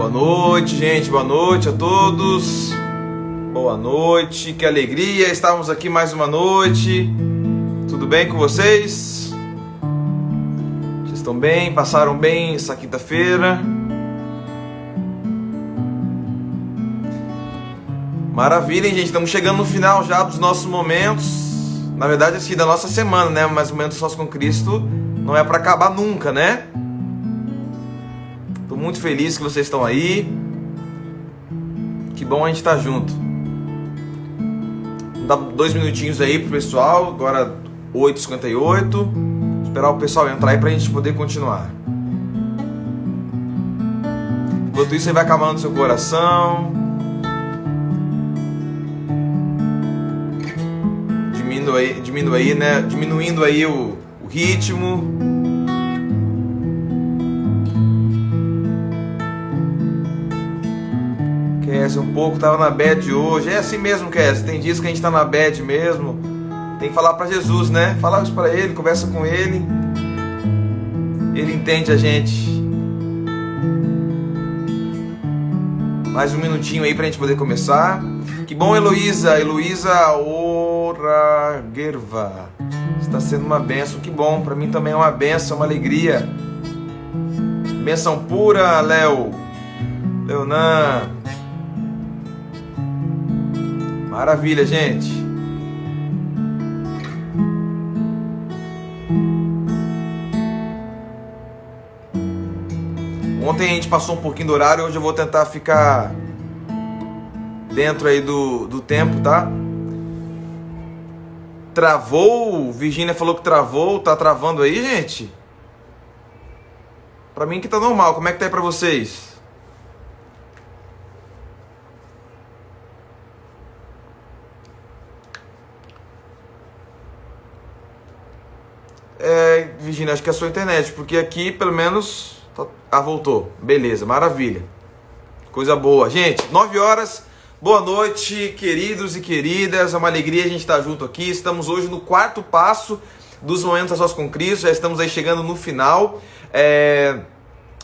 Boa noite, gente. Boa noite a todos. Boa noite. Que alegria. Estamos aqui mais uma noite. Tudo bem com vocês? Vocês estão bem? Passaram bem essa quinta-feira? Maravilha, hein, gente? Estamos chegando no final já dos nossos momentos. Na verdade, assim, da nossa semana, né? Mas o Momento Sós com Cristo não é para acabar nunca, né? Estou muito feliz que vocês estão aí. Que bom a gente estar junto. Dá 2 minutinhos aí pro pessoal. Agora 8h58. Esperar o pessoal entrar aí pra gente poder continuar. Enquanto isso, você vai acalmando seu coração. Diminuindo aí o ritmo. Kézia, um pouco tava na bad hoje. É assim mesmo, Kézia. Tem dias que a gente tá na bad mesmo. Tem que falar pra Jesus, né? Falar isso pra ele, conversa com ele. Ele entende a gente. Mais um minutinho aí pra gente poder começar. Que bom, Heloísa. Heloísa Oraguerva. Está sendo uma bênção. Que bom. Pra mim também é uma bênção, uma alegria. Bênção pura, Léo. Leonan. Maravilha, gente. Ontem a gente passou um pouquinho do horário. Hoje eu vou tentar ficar dentro aí do tempo, tá? Travou? Virgínia falou que travou. Tá travando aí, gente? Pra mim que tá normal. Como é que tá aí pra vocês? Virgínia, acho que é a sua internet, porque aqui pelo menos... voltou. Beleza, maravilha. Coisa boa. Gente, 9 horas. Boa noite, queridos e queridas. É uma alegria a gente estar junto aqui. Estamos hoje no 4º passo dos Momentos a Sós com Cristo. Já estamos aí chegando no final. A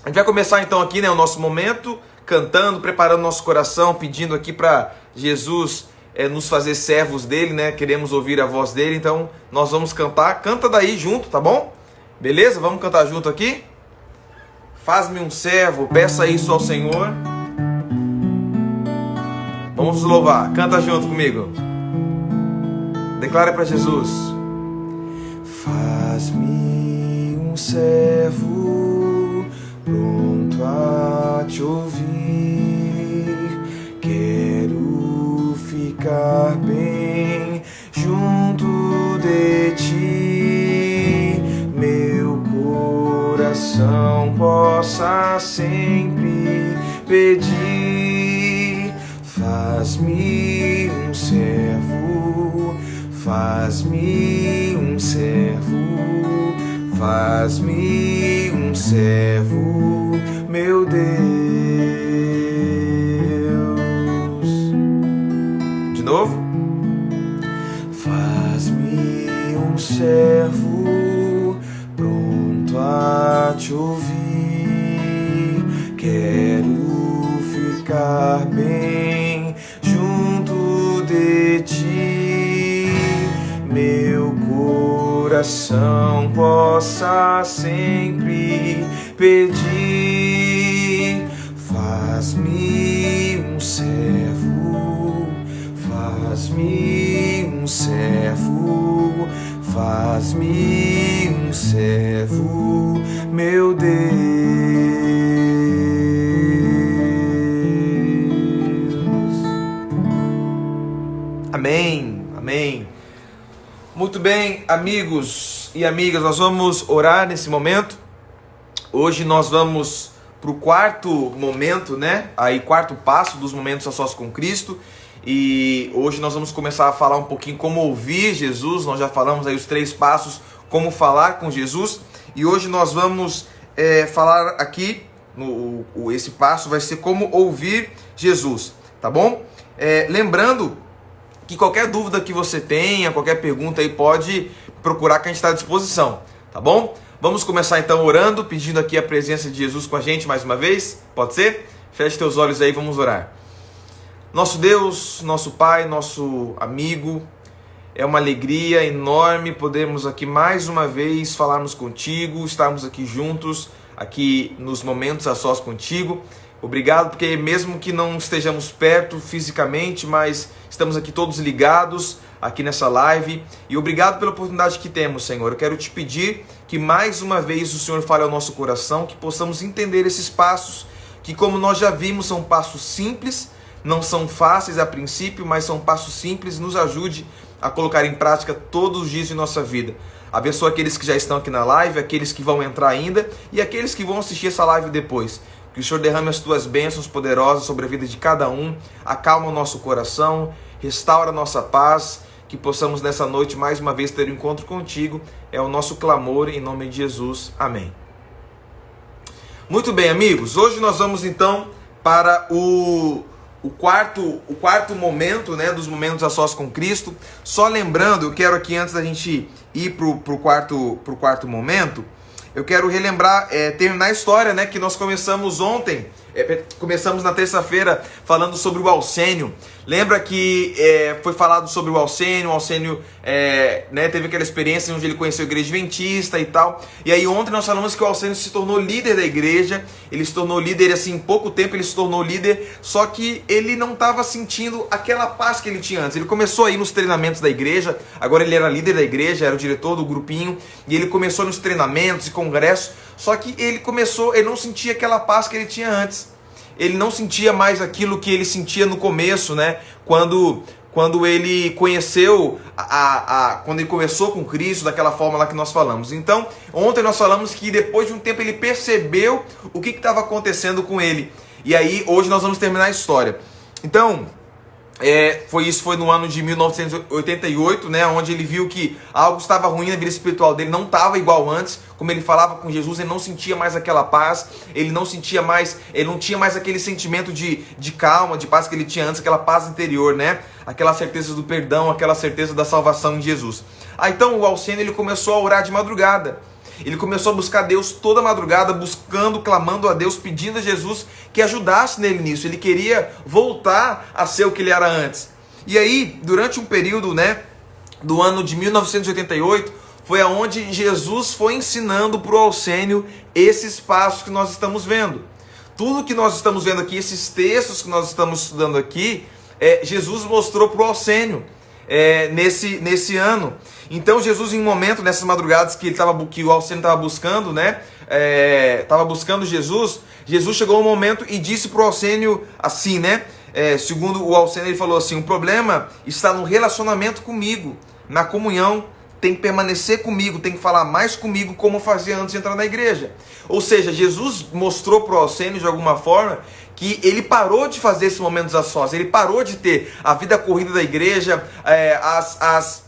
gente vai começar então aqui, né, o nosso momento, cantando, preparando nosso coração, pedindo aqui para Jesus nos fazer servos dele, né? Queremos ouvir a voz dele, então nós vamos cantar. Canta daí junto, tá bom? Beleza? Vamos cantar junto aqui? Faz-me um servo, peça isso ao Senhor. Vamos louvar, canta junto comigo. Declara para Jesus. Faz-me um servo, pronto a te ouvir. Quero ficar bem junto de ti. Meu coração possa sempre pedir. Faz-me um servo, faz-me um servo, faz-me um servo, meu Deus. De novo. Faz-me um servo, pronto a te ouvir. Quero ficar bem junto de ti. Meu coração possa sempre pedir. Faz-me um servo, faz-me um servo, faz-me um servo, meu Deus. Amém, amém. Muito bem, amigos e amigas, nós vamos orar nesse momento. Hoje nós vamos para o 4º momento, né? Aí 4º passo dos Momentos a Sós com Cristo. E hoje nós vamos começar a falar um pouquinho como ouvir Jesus. Nós já falamos aí os 3 passos, como falar com Jesus. E hoje nós vamos falar aqui, esse passo vai ser como ouvir Jesus, tá bom? Lembrando que qualquer dúvida que você tenha, qualquer pergunta aí, pode procurar que a gente está à disposição, tá bom? Vamos começar então orando, pedindo aqui a presença de Jesus com a gente mais uma vez, pode ser? Feche teus olhos aí, vamos orar. Nosso Deus, nosso Pai, nosso amigo, é uma alegria enorme podermos aqui mais uma vez falarmos contigo, estarmos aqui juntos, aqui nos momentos a sós contigo. Obrigado porque mesmo que não estejamos perto fisicamente, mas estamos aqui todos ligados aqui nessa live. E obrigado pela oportunidade que temos, Senhor. Eu quero te pedir que mais uma vez o Senhor fale ao nosso coração, que possamos entender esses passos, que como nós já vimos são passos simples, não são fáceis a princípio, mas são passos simples. Nos ajude a colocar em prática todos os dias de nossa vida. Abençoa aqueles que já estão aqui na live, aqueles que vão entrar ainda e aqueles que vão assistir essa live depois. Que o Senhor derrame as tuas bênçãos poderosas sobre a vida de cada um, acalma o nosso coração, restaura a nossa paz, que possamos nessa noite mais uma vez ter um encontro contigo. É o nosso clamor em nome de Jesus. Amém. Muito bem, amigos. Hoje nós vamos então para o quarto momento, né, dos momentos a sós com Cristo. Só lembrando, eu quero aqui antes da gente ir pro quarto momento, eu quero relembrar, terminar a história, né, que nós começamos ontem. Começamos na terça-feira falando sobre o Alcênio. Lembra que foi falado sobre o Alcênio né, teve aquela experiência onde ele conheceu a igreja adventista e tal. E aí ontem nós falamos que o Alcênio se tornou líder da igreja. Ele se tornou líder, assim, em pouco tempo ele se tornou líder. Só que ele não estava sentindo aquela paz que ele tinha antes. Ele começou a ir nos treinamentos da igreja. Agora ele era líder da igreja, era o diretor do grupinho. E ele começou nos treinamentos e congressos. Só que ele não sentia aquela paz que ele tinha antes. Ele não sentia mais aquilo que ele sentia no começo, né? Quando ele conheceu, quando ele começou com Cristo, daquela forma lá que nós falamos. Então, ontem nós falamos que depois de um tempo ele percebeu o que estava acontecendo com ele. E aí, hoje nós vamos terminar a história. Então, foi no ano de 1988, né, onde ele viu que algo estava ruim na vida espiritual dele, não estava igual antes. Como ele falava com Jesus, ele não sentia mais aquela paz, ele não tinha mais aquele sentimento de calma, de paz que ele tinha antes, aquela paz interior, né, aquela certeza do perdão, aquela certeza da salvação em Jesus. Então o Alcênio, ele começou a orar de madrugada. Ele começou a buscar Deus toda madrugada, buscando, clamando a Deus, pedindo a Jesus que ajudasse nele nisso. Ele queria voltar a ser o que ele era antes. E aí, durante um período, né, do ano de 1988, foi aonde Jesus foi ensinando para o Alcênio esses passos que nós estamos vendo. Tudo que nós estamos vendo aqui, esses textos que nós estamos estudando aqui, Jesus mostrou para o Alcênio nesse ano. Então Jesus, em um momento, nessas madrugadas que o Alcênio estava buscando, né, estava buscando Jesus chegou um momento e disse para o Alcênio assim, né, segundo o Alcênio, ele falou assim: o problema está no relacionamento comigo, na comunhão. Tem que permanecer comigo, tem que falar mais comigo, como fazia antes de entrar na igreja. Ou seja, Jesus mostrou para o Alcênio de alguma forma que ele parou de fazer esses momentos a sós, ele parou de ter a vida corrida da igreja, as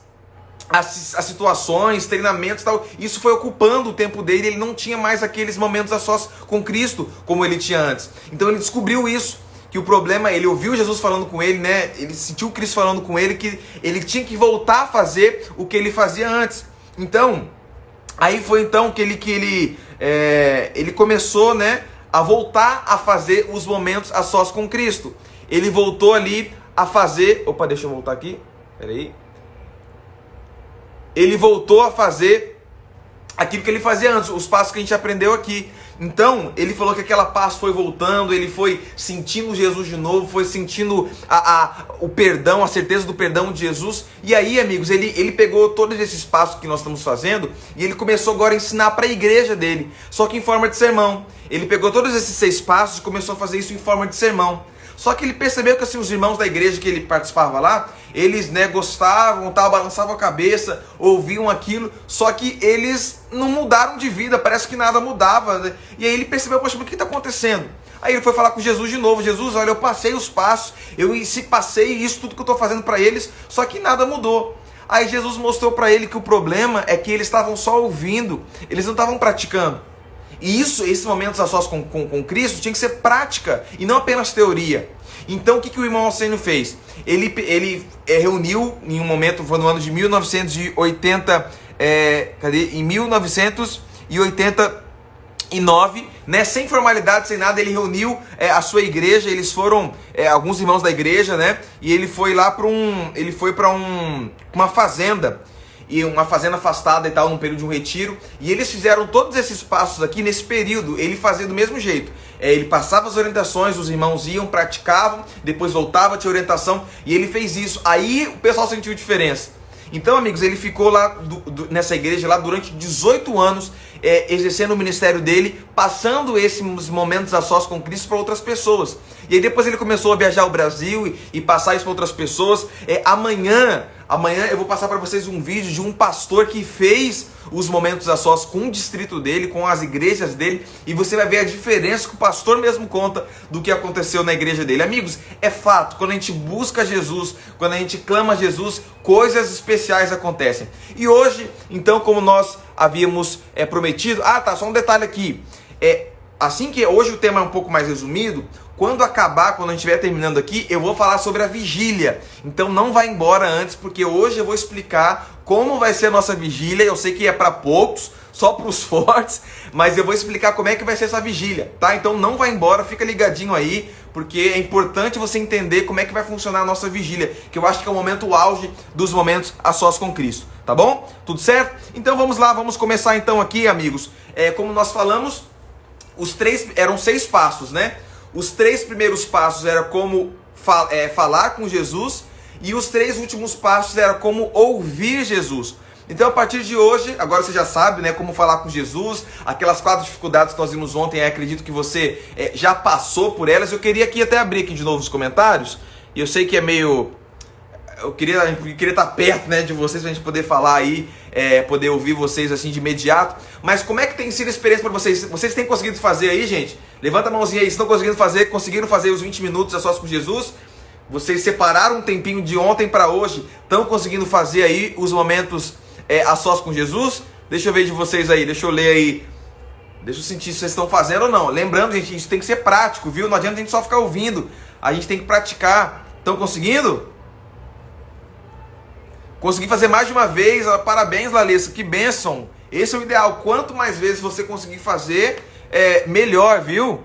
situações, treinamentos e tal. Isso foi ocupando o tempo dele, ele não tinha mais aqueles momentos a sós com Cristo como ele tinha antes. Então ele descobriu isso, que o problema, ele ouviu Jesus falando com ele, né? Ele sentiu Cristo falando com ele, que ele tinha que voltar a fazer o que ele fazia antes. Então, aí foi então que ele começou, né, a voltar a fazer os momentos a sós com Cristo. Ele voltou ali a fazer... Opa, deixa eu voltar aqui. Peraí. Ele voltou a fazer aquilo que ele fazia antes, os passos que a gente aprendeu aqui. Então, ele falou que aquela paz foi voltando, ele foi sentindo Jesus de novo, foi sentindo o perdão, a certeza do perdão de Jesus. E aí, amigos, ele pegou todos esses passos que nós estamos fazendo e ele começou agora a ensinar para a igreja dele, só que em forma de sermão. Ele pegou todos esses 6 passos e começou a fazer isso em forma de sermão. Só que ele percebeu que assim, os irmãos da igreja que ele participava lá, eles, né, gostavam, balançavam a cabeça, ouviam aquilo, só que eles não mudaram de vida, parece que nada mudava, né? E aí ele percebeu, poxa, mas o que está acontecendo? Aí ele foi falar com Jesus de novo: Jesus, olha, eu passei os passos, eu passei isso, tudo que eu estou fazendo para eles, só que nada mudou. Aí Jesus mostrou para ele que o problema é que eles estavam só ouvindo, eles não estavam praticando. E esses momentos a sós com Cristo tinha que ser prática e não apenas teoria. Então o que o irmão Alcênio fez? Ele reuniu em um momento, foi no ano de 1980, em 1988, né, sem formalidade, sem nada, ele reuniu a sua igreja. Eles foram alguns irmãos da igreja, né, e ele foi lá para uma fazenda, e uma fazenda afastada e tal, num período de um retiro, e eles fizeram todos esses passos aqui nesse período. Ele fazia do mesmo jeito, ele passava as orientações, os irmãos iam, praticavam, depois voltava, tinha orientação, e ele fez isso. Aí o pessoal sentiu diferença. Então, amigos, ele ficou lá nessa igreja lá durante 18 anos, exercendo o ministério dele, passando esses momentos a sós com Cristo para outras pessoas. E aí depois ele começou a viajar o Brasil e passar isso para outras pessoas. Amanhã eu vou passar para vocês um vídeo de um pastor que fez os momentos a sós com o distrito dele, com as igrejas dele, e você vai ver a diferença que o pastor mesmo conta do que aconteceu na igreja dele. Amigos, é fato, quando a gente busca Jesus, quando a gente clama a Jesus, coisas especiais acontecem. E hoje, então, como nós havíamos prometido, só um detalhe aqui, assim que hoje o tema é um pouco mais resumido, quando acabar, quando a gente estiver terminando aqui, eu vou falar sobre a vigília. Então não vai embora antes, porque hoje eu vou explicar como vai ser a nossa vigília. Eu sei que é para poucos, só para os fortes, mas eu vou explicar como é que vai ser essa vigília, tá? Então não vai embora, fica ligadinho aí, porque é importante você entender como é que vai funcionar a nossa vigília, que eu acho que é o momento auge dos momentos a sós com Cristo, tá bom? Tudo certo? Então vamos lá, vamos começar então aqui, amigos. Como nós falamos, eram 6 passos, né? Os 3 primeiros passos eram como falar com Jesus, e os 3 últimos passos eram como ouvir Jesus. Então, a partir de hoje, agora você já sabe, né, como falar com Jesus, aquelas 4 dificuldades que nós vimos ontem, acredito que você já passou por elas. Eu queria até abrir aqui de novo os comentários, e eu sei que é meio... Eu queria estar perto, né, de vocês, pra gente poder falar aí, poder ouvir vocês assim de imediato. Mas como é que tem sido a experiência para vocês? Vocês têm conseguido fazer aí, gente? Levanta a mãozinha aí, se estão conseguiram fazer os 20 minutos a sós com Jesus? Vocês separaram um tempinho de ontem para hoje, estão conseguindo fazer aí os momentos a sós com Jesus? Deixa eu ver de vocês aí, deixa eu ler aí. Deixa eu sentir se vocês estão fazendo ou não. Lembrando, gente, isso tem que ser prático, viu? Não adianta a gente só ficar ouvindo, a gente tem que praticar. Estão conseguindo? Consegui fazer mais de uma vez, parabéns, Lalessa, que bênção. Esse é o ideal, quanto mais vezes você conseguir fazer, melhor, viu?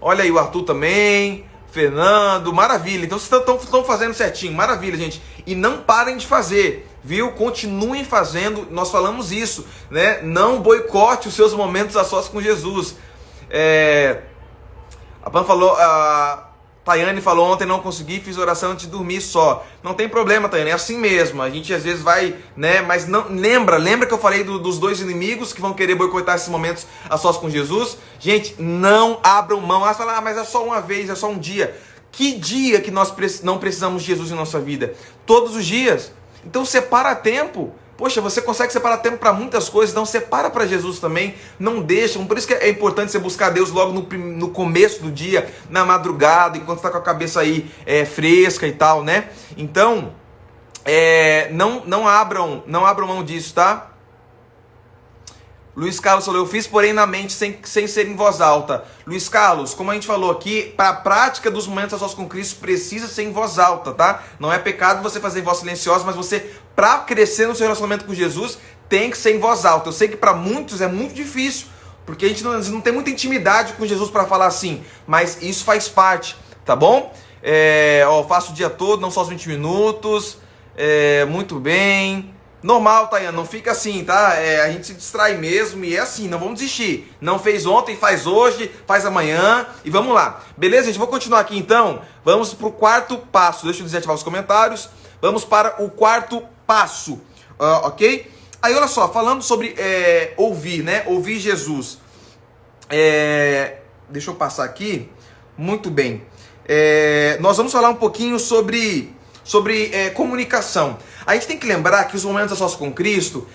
Olha aí o Arthur também, Fernando, maravilha. Então vocês estão fazendo certinho, maravilha, gente. E não parem de fazer, viu? Continuem fazendo, nós falamos isso, né? Não boicote os seus momentos a sós com Jesus. A Pan falou... Tayane falou ontem, não consegui, fiz oração antes de dormir só. Não tem problema, Tayane, é assim mesmo. A gente às vezes vai, né? Mas não lembra que eu falei dos 2 inimigos que vão querer boicotar esses momentos a sós com Jesus? Gente, não abram mão. Fala, mas é só uma vez, é só um dia. Que dia que nós não precisamos de Jesus em nossa vida? Todos os dias. Então separa tempo. Poxa, você consegue separar tempo para muitas coisas, então separa para Jesus também, não deixa. Por isso que é importante você buscar Deus logo no começo do dia, na madrugada, enquanto está com a cabeça aí fresca e tal, né? Então, não abram mão disso, tá? Luiz Carlos falou, eu fiz porém na mente sem ser em voz alta. Luiz Carlos, como a gente falou aqui, para a prática dos momentos a sós com Cristo precisa ser em voz alta, tá? Não é pecado você fazer em voz silenciosa, mas você, para crescer no seu relacionamento com Jesus, tem que ser em voz alta. Eu sei que para muitos é muito difícil, porque a gente não tem muita intimidade com Jesus para falar assim, mas isso faz parte, tá bom? Faço o dia todo, não só os 20 minutos, muito bem... Normal, Tayana, não fica assim, tá? A gente se distrai mesmo e é assim, não vamos desistir. Não fez ontem, faz hoje, faz amanhã e vamos lá. Beleza, gente? Vou continuar aqui então. Vamos para o 4º passo. Deixa eu desativar os comentários. Vamos para o 4º passo, ok? Aí olha só, falando sobre ouvir, né? Ouvir Jesus. Deixa eu passar aqui. Muito bem. Nós vamos falar um pouquinho sobre comunicação. A gente tem que lembrar que os momentos a sós com Cristo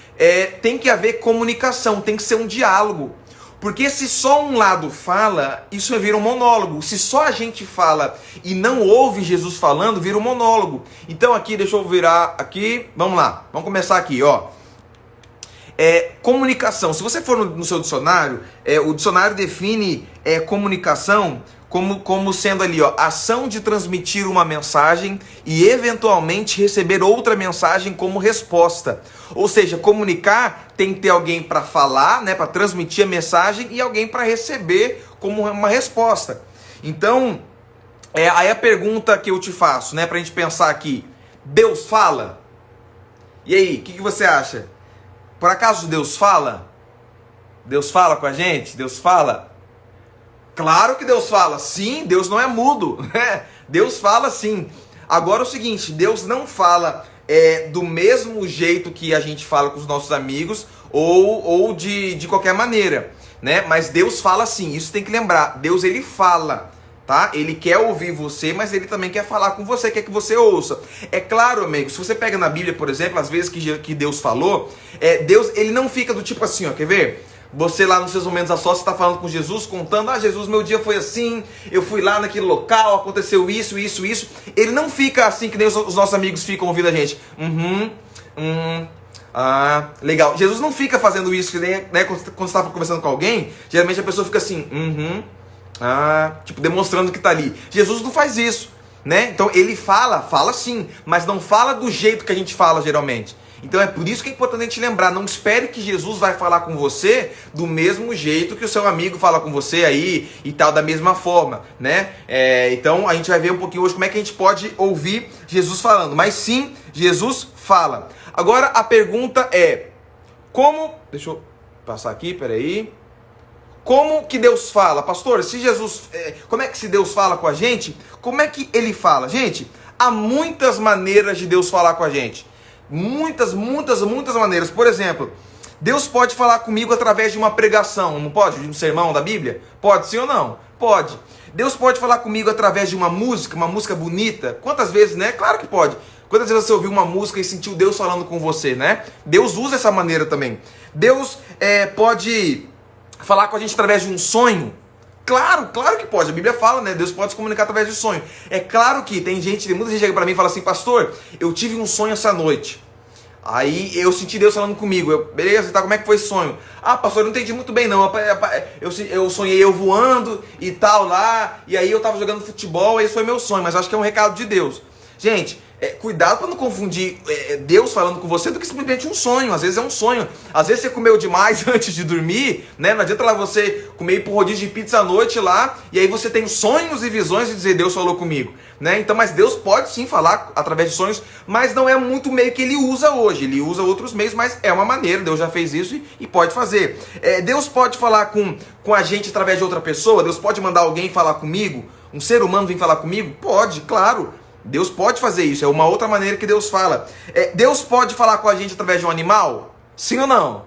tem que haver comunicação, tem que ser um diálogo. Porque se só um lado fala, isso vira um monólogo. Se só a gente fala e não ouve Jesus falando, vira um monólogo. Então aqui, deixa eu virar aqui, vamos lá, vamos começar aqui, ó. Comunicação, se você for no seu dicionário, o dicionário define comunicação como sendo ali, ó, ação de transmitir uma mensagem e eventualmente receber outra mensagem como resposta. Ou seja, comunicar tem que ter alguém para falar, né, para transmitir a mensagem e alguém para receber como uma resposta. Então, aí a pergunta que eu te faço, né, pra gente pensar aqui, Deus fala? E aí, o que você acha? Por acaso Deus fala? Deus fala com a gente? Deus fala? Claro que Deus fala, sim, Deus não é mudo, né? Deus fala sim. Agora é o seguinte, Deus não fala do mesmo jeito que a gente fala com os nossos amigos ou de qualquer maneira, né? Mas Deus fala sim, isso tem que lembrar, Deus ele fala, tá? Ele quer ouvir você, mas ele também quer falar com você, quer que você ouça. É claro, amigo, se você pega na Bíblia, por exemplo, as vezes que Deus falou, Deus ele não fica do tipo assim, ó, quer ver? Você lá nos seus momentos a sós, você está falando com Jesus, contando, Jesus, meu dia foi assim, eu fui lá naquele local, aconteceu isso. Ele não fica assim que nem os nossos amigos ficam ouvindo a gente. Legal. Jesus não fica fazendo isso, né? Quando você está conversando com alguém, geralmente a pessoa fica assim, tipo, demonstrando que está ali. Jesus não faz isso, né? Então ele fala sim, mas não fala do jeito que a gente fala geralmente. Então é por isso que é importante a gente lembrar, não espere que Jesus vai falar com você do mesmo jeito que o seu amigo fala com você aí e tal, da mesma forma, né? Então a gente vai ver um pouquinho hoje como é que a gente pode ouvir Jesus falando, mas sim, Jesus fala. Agora a pergunta é, deixa eu passar aqui, peraí. Como que Deus fala? Pastor, como é que se Deus fala com a gente? Como é que ele fala? Gente, há muitas maneiras de Deus falar com a gente. Muitas maneiras. Por exemplo, Deus pode falar comigo através de uma pregação, não pode? De um sermão da Bíblia? Pode, sim ou não? Pode. Deus pode falar comigo através de uma música bonita? Quantas vezes, né? Claro que pode. Quantas vezes você ouviu uma música e sentiu Deus falando com você, né? Deus usa essa maneira também. Deus pode falar com a gente através de um sonho? Claro que pode. A Bíblia fala, né? Deus pode se comunicar através de sonho. É claro que tem muita gente chega pra mim e fala assim, pastor, eu tive um sonho essa noite. Aí eu senti Deus falando comigo. Beleza, tá, como é que foi esse sonho? Pastor, eu não entendi muito bem não. Eu sonhei eu voando e tal lá, e aí eu tava jogando futebol, esse foi meu sonho, mas eu acho que é um recado de Deus. Gente, cuidado para não confundir Deus falando com você do que simplesmente um sonho. Às vezes é um sonho. Às vezes você comeu demais antes de dormir, né? Não adianta lá você comer ir pro rodízio de pizza à noite lá, e aí você tem sonhos e visões de dizer Deus falou comigo, né? Então, mas Deus pode sim falar através de sonhos, mas não é muito meio que ele usa hoje. Ele usa outros meios, mas é uma maneira. Deus já fez isso e pode fazer. Deus pode falar com a gente através de outra pessoa. Deus pode mandar alguém falar comigo. Um ser humano vir falar comigo? Pode, claro. Deus pode fazer isso, é uma outra maneira que Deus fala. Deus pode falar com a gente através de um animal? Sim ou não?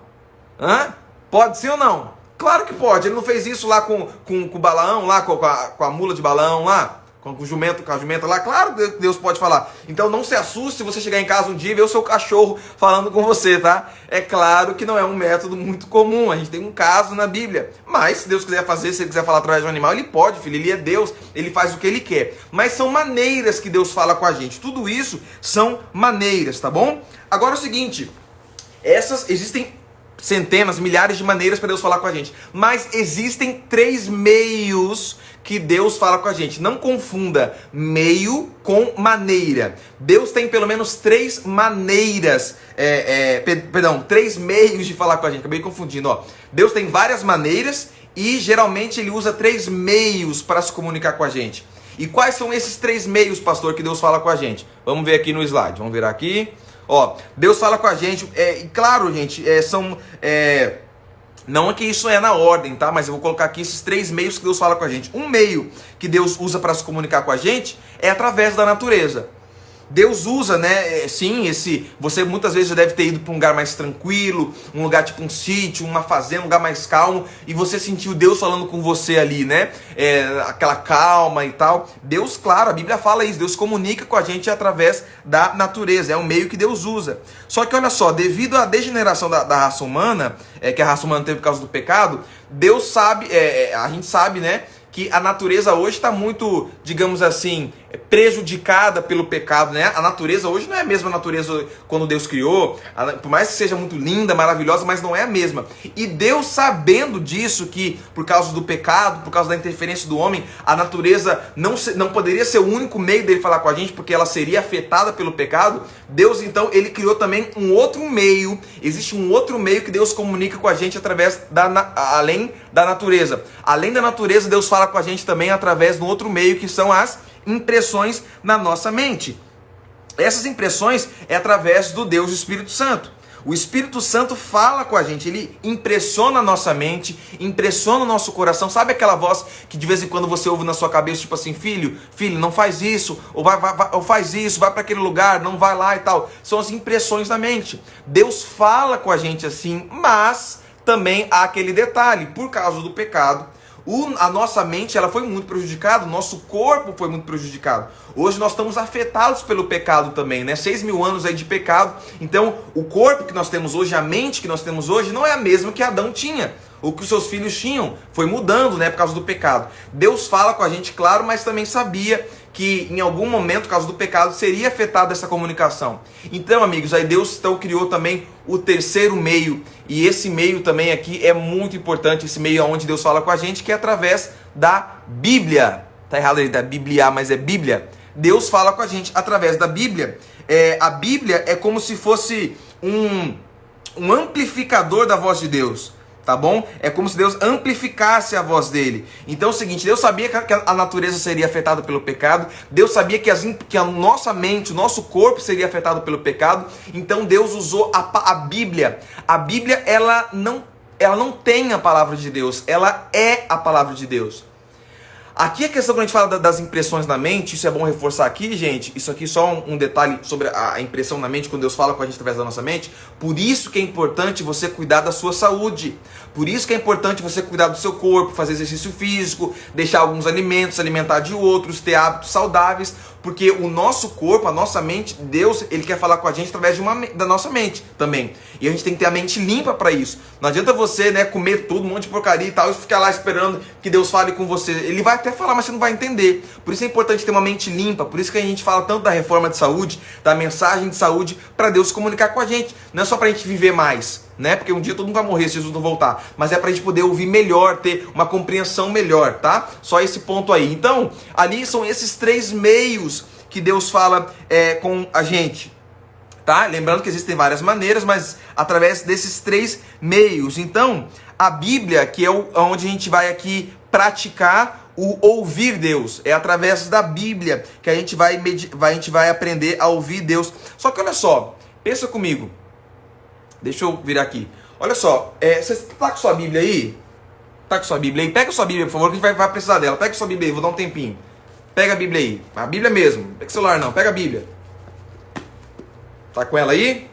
Pode sim ou não? Claro que pode. Ele não fez isso lá com o Balaão, lá com a mula de Balaão lá, com a jumenta lá. Claro que Deus pode falar. Então não se assuste se você chegar em casa um dia e ver o seu cachorro falando com você, tá? É claro que não é um método muito comum. A gente tem um caso na Bíblia. Mas se Deus quiser fazer, se ele quiser falar através de um animal, ele pode, filho. Ele é Deus, ele faz o que ele quer. Mas são maneiras que Deus fala com a gente. Tudo isso são maneiras, tá bom? Agora é o seguinte, existem centenas, milhares de maneiras para Deus falar com a gente. Mas existem 3 meios que Deus fala com a gente. Não confunda meio com maneira. Deus tem pelo menos 3 maneiras, 3 meios de falar com a gente. Acabei confundindo, ó. Deus tem várias maneiras e geralmente ele usa 3 meios para se comunicar com a gente. E quais são esses 3 meios, pastor, que Deus fala com a gente? Vamos ver aqui no slide. Vamos virar aqui. Ó, Deus fala com a gente, e claro, gente, não é que isso é na ordem, tá? Mas eu vou colocar aqui esses 3 meios que Deus fala com a gente. Um meio que Deus usa para se comunicar com a gente é através da natureza. Deus usa, né, sim, você muitas vezes já deve ter ido para um lugar mais tranquilo, um lugar tipo um sítio, uma fazenda, um lugar mais calmo, e você sentiu Deus falando com você ali, né, aquela calma e tal. Deus, claro, a Bíblia fala isso, Deus comunica com a gente através da natureza, é um meio que Deus usa. Só que olha só, devido à degeneração da raça humana, que a raça humana teve por causa do pecado, Deus sabe, a gente sabe, né, que a natureza hoje está muito, digamos assim, prejudicada pelo pecado, né? A natureza hoje não é a mesma natureza quando Deus criou, por mais que seja muito linda, maravilhosa, mas não é a mesma. E Deus, sabendo disso, que por causa do pecado, por causa da interferência do homem, a natureza não poderia ser o único meio dele falar com a gente, porque ela seria afetada pelo pecado. Deus, então, ele criou também um outro meio. Existe um outro meio que Deus comunica com a gente através além da natureza. Além da natureza, Deus fala com a gente também através de um outro meio, que são as impressões na nossa mente. Essas impressões é através do Deus Espírito Santo. O Espírito Santo fala com a gente, ele impressiona a nossa mente, impressiona o nosso coração. Sabe aquela voz que de vez em quando você ouve na sua cabeça, tipo assim, filho, não faz isso, ou ou faz isso, vai para aquele lugar, não vai lá e tal. São as impressões da mente. Deus fala com a gente assim, mas também há aquele detalhe, por causa do pecado, a nossa mente ela foi muito prejudicada, o nosso corpo foi muito prejudicado. Hoje nós estamos afetados pelo pecado também, né? 6.000 anos aí de pecado. Então o corpo que nós temos hoje, a mente que nós temos hoje, não é a mesma que Adão tinha, ou que os seus filhos tinham. Foi mudando, né, por causa do pecado. Deus fala com a gente, claro, mas também sabia que em algum momento, por causa do pecado, seria afetada essa comunicação. Então, amigos, aí Deus então criou também o terceiro meio. E esse meio também aqui é muito importante, esse meio onde Deus fala com a gente, que é através da Bíblia. Tá errado aí da Bíblia, mas é Bíblia. Deus fala com a gente através da Bíblia. A Bíblia é como se fosse um amplificador da voz de Deus. Tá bom? É como se Deus amplificasse a voz dele. Então é o seguinte, Deus sabia que a natureza seria afetada pelo pecado. Deus sabia que a nossa mente, o nosso corpo seria afetado pelo pecado. Então Deus usou a Bíblia. A Bíblia, ela não tem a palavra de Deus. Ela é a palavra de Deus. Aqui a questão, quando a gente fala das impressões na mente, isso é bom reforçar aqui, gente. Isso aqui só um detalhe sobre a impressão na mente, quando Deus fala com a gente através da nossa mente. Por isso que é importante você cuidar da sua saúde. Por isso que é importante você cuidar do seu corpo, fazer exercício físico, deixar alguns alimentos, alimentar de outros, ter hábitos saudáveis. Porque o nosso corpo, a nossa mente, Deus, ele quer falar com a gente através da nossa mente também. E a gente tem que ter a mente limpa para isso. Não adianta você, né, comer tudo, um monte de porcaria e tal, e ficar lá esperando que Deus fale com você. Ele vai até falar, mas você não vai entender. Por isso é importante ter uma mente limpa. Por isso que a gente fala tanto da reforma de saúde, da mensagem de saúde, para Deus comunicar com a gente. Não é só para a gente viver mais, né? Porque um dia todo mundo vai morrer se Jesus não voltar. Mas é para a gente poder ouvir melhor, ter uma compreensão melhor, tá? Só esse ponto aí. Então, ali são esses três meios que Deus fala com a gente, tá? Lembrando que existem várias maneiras, mas através desses três meios. Então, a Bíblia, que é onde a gente vai aqui praticar o ouvir Deus, é através da Bíblia que a gente vai aprender a ouvir Deus. Só que olha só, pensa comigo. Deixa eu virar aqui. Olha só, você tá com sua Bíblia aí? Tá com sua Bíblia aí? Pega sua Bíblia, por favor, que a gente vai precisar dela. Pega sua Bíblia aí, vou dar um tempinho. Pega a Bíblia aí. A Bíblia mesmo. Não pega o celular não, pega a Bíblia. Tá com ela aí?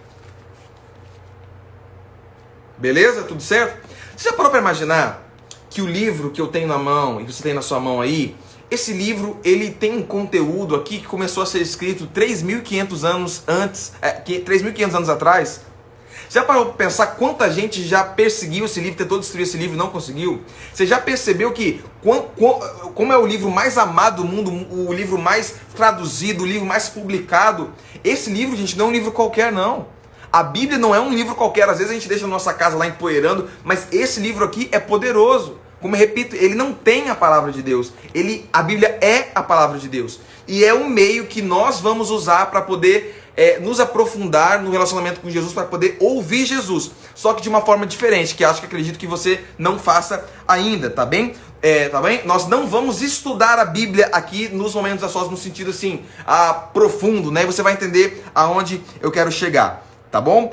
Beleza? Tudo certo? Você já parou para imaginar que o livro que eu tenho na mão e que você tem na sua mão aí, esse livro, ele tem um conteúdo aqui que começou a ser escrito 3.500 anos antes, 3.500 anos atrás? Já parou para pensar quanta gente já perseguiu esse livro, tentou destruir esse livro e não conseguiu? Você já percebeu que como é o livro mais amado do mundo, o livro mais traduzido, o livro mais publicado? Esse livro, gente, não é um livro qualquer, não. A Bíblia não é um livro qualquer. Às vezes a gente deixa na nossa casa lá empoeirando, mas esse livro aqui é poderoso. Como eu repito, ele não tem a palavra de Deus. A Bíblia é a palavra de Deus. E é um meio que nós vamos usar para poder nos aprofundar no relacionamento com Jesus, para poder ouvir Jesus. Só que de uma forma diferente, que acredito que você não faça ainda, tá bem? Tá bem? Nós não vamos estudar a Bíblia aqui nos momentos a sós, no sentido assim, profundo, né? Você vai entender aonde eu quero chegar, tá bom?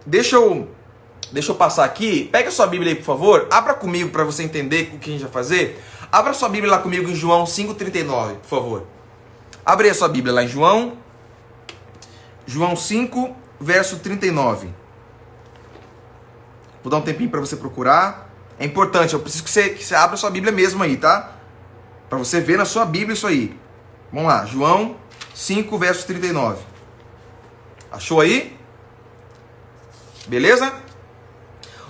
Deixa eu passar aqui. Pega a sua Bíblia aí, por favor. Abra comigo para você entender o que a gente vai fazer. Abra a sua Bíblia lá comigo em João 5,39, por favor. Abre a sua Bíblia lá em João 5, verso 39. Vou dar um tempinho para você procurar. É importante, eu preciso que você abra a sua Bíblia mesmo aí, tá? Para você ver na sua Bíblia isso aí. Vamos lá, João 5, verso 39. Achou aí? Beleza?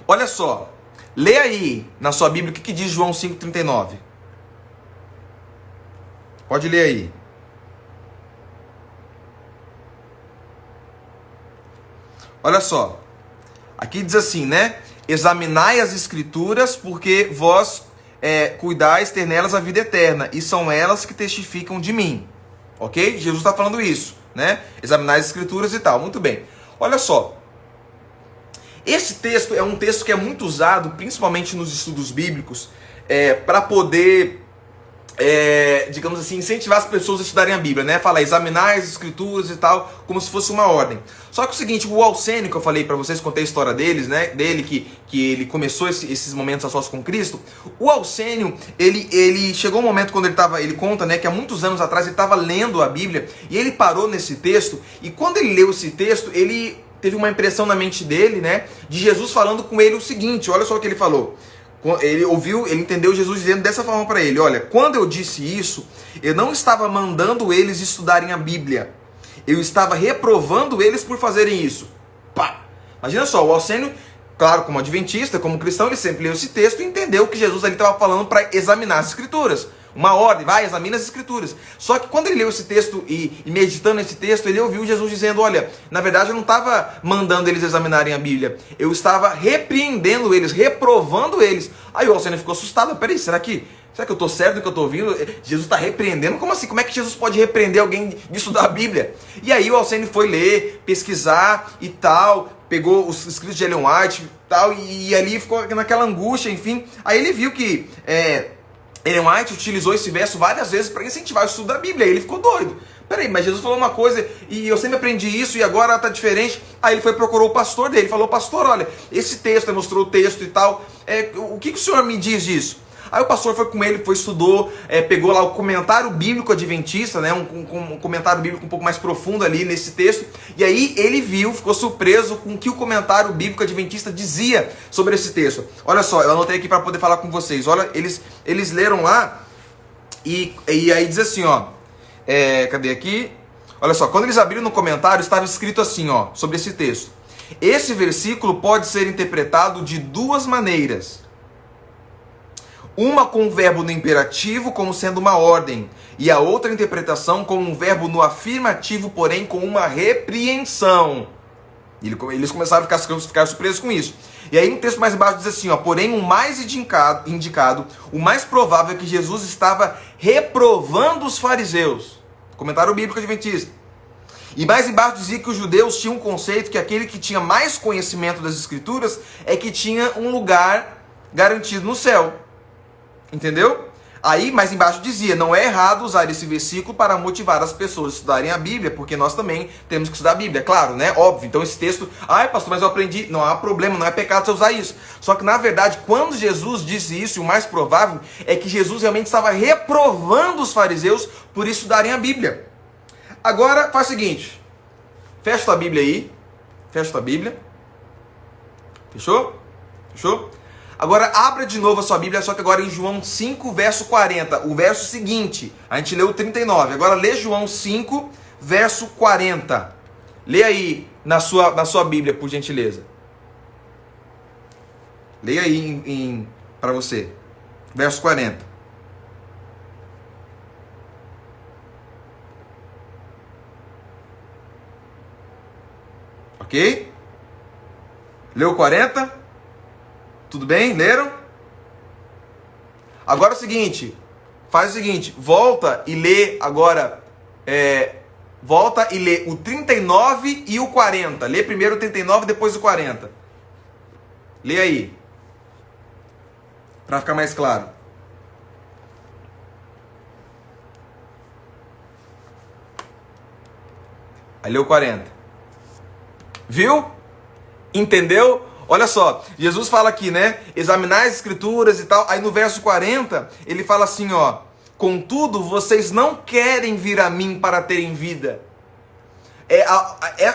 Olha só. Lê aí na sua Bíblia o que diz João 5,39. Pode ler aí. Olha só. Aqui diz assim, né? Examinai as escrituras, porque vós cuidais ter nelas a vida eterna, e são elas que testificam de mim. Ok? Jesus está falando isso, né? Examinai as escrituras e tal. Muito bem. Olha só. Esse texto é um texto que é muito usado, principalmente nos estudos bíblicos, para poder, digamos assim, incentivar as pessoas a estudarem a Bíblia, né? Fala, examinar as escrituras e tal, como se fosse uma ordem. Só que é o seguinte, o Alcênio, que eu falei para vocês, contei a história deles, né? Dele, que ele começou esses momentos a sós com Cristo. O Alcênio, ele chegou um momento quando ele conta, né, que há muitos anos atrás ele estava lendo a Bíblia, e ele parou nesse texto, e quando ele leu esse texto, ele teve uma impressão na mente dele, né, de Jesus falando com ele o seguinte, olha só o que ele falou. Ele ouviu, ele entendeu Jesus dizendo dessa forma para ele, olha, quando eu disse isso, eu não estava mandando eles estudarem a Bíblia, eu estava reprovando eles por fazerem isso. Pá! Imagina só, o Alcênio, claro, como adventista, como cristão, ele sempre leu esse texto e entendeu que Jesus ali estava falando para examinar as escrituras. Uma ordem, vai, examina as escrituras. Só que quando ele leu esse texto e meditando nesse texto, ele ouviu Jesus dizendo, olha, na verdade eu não estava mandando eles examinarem a Bíblia, eu estava repreendendo eles, reprovando eles. Aí o Alcênio ficou assustado, peraí, será que eu estou certo do que eu estou ouvindo? Jesus está repreendendo? Como assim? Como é que Jesus pode repreender alguém de estudar a Bíblia? E aí o Alcênio foi ler, pesquisar e tal, pegou os escritos de Ellen White e tal, e ali ficou naquela angústia, enfim. Aí ele viu que Ellen White utilizou esse verso várias vezes para incentivar o estudo da Bíblia. Aí ele ficou doido. Peraí, mas Jesus falou uma coisa e eu sempre aprendi isso e agora está diferente. Aí ele foi procurou o pastor dele. Falou, pastor, olha, esse texto, ele mostrou o texto e tal. O que o senhor me diz disso? Aí o pastor foi com ele, estudou, pegou lá o comentário bíblico adventista, né, um comentário bíblico um pouco mais profundo ali nesse texto, e aí ele viu, ficou surpreso com o que o comentário bíblico adventista dizia sobre esse texto. Olha só, eu anotei aqui para poder falar com vocês. Olha, eles leram lá, e aí diz assim, ó, cadê aqui? Olha só, quando eles abriram no comentário, estava escrito assim, ó, sobre esse texto. Esse versículo pode ser interpretado de duas maneiras. Uma com o verbo no imperativo como sendo uma ordem, e a outra interpretação com um verbo no afirmativo, porém com uma repreensão. Eles começaram a ficar surpresos com isso. E aí no texto mais embaixo diz assim, ó, porém o mais indicado, o mais provável é que Jesus estava reprovando os fariseus. Comentário bíblico adventista. E mais embaixo dizia que os judeus tinham um conceito que aquele que tinha mais conhecimento das escrituras é que tinha um lugar garantido no céu. Entendeu? Aí, mais embaixo dizia, não é errado usar esse versículo para motivar as pessoas a estudarem a Bíblia, porque nós também temos que estudar a Bíblia, claro, né? Óbvio. Então esse texto, pastor, mas eu aprendi, não há problema, não é pecado você usar isso. Só que na verdade, quando Jesus disse isso, o mais provável é que Jesus realmente estava reprovando os fariseus por estudarem a Bíblia. Agora, faz o seguinte, fecha tua Bíblia aí, fecha tua Bíblia, fechou? Fechou? Agora abra de novo a sua Bíblia, só que agora em João 5, verso 40, o verso seguinte. A gente leu o 39, agora lê João 5, verso 40. Lê aí na sua Bíblia, por gentileza. Leia aí para você. Verso 40. Ok? Leu 40? Tudo bem? Leram? Agora é o seguinte, faz o seguinte, volta e lê agora, volta e lê o 39 e o 40. Lê primeiro o 39 e depois o 40. Lê aí, para ficar mais claro. Aí lê o 40. Viu? Entendeu? Olha só, Jesus fala aqui, né? Examinar as escrituras e tal. Aí no verso 40, ele fala assim, ó. Contudo, vocês não querem vir a mim para terem vida.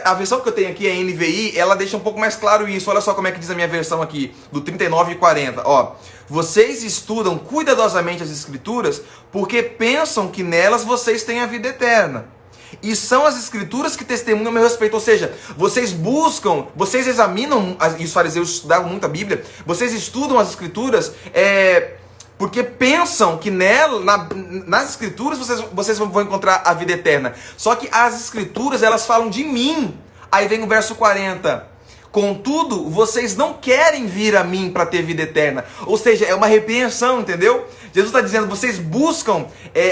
A versão que eu tenho aqui, a NVI, ela deixa um pouco mais claro isso. Olha só como é que diz a minha versão aqui, do 39 e 40. Ó, vocês estudam cuidadosamente as escrituras porque pensam que nelas vocês têm a vida eterna. E são as escrituras que testemunham a meu respeito. Ou seja, vocês buscam, vocês examinam, e os fariseus estudavam muito a Bíblia, vocês estudam as escrituras porque pensam que nas escrituras vocês vão encontrar a vida eterna. Só que as escrituras, elas falam de mim. Aí vem o verso 40. Contudo, vocês não querem vir a mim para ter vida eterna. Ou seja, é uma repreensão, entendeu? Jesus está dizendo, vocês buscam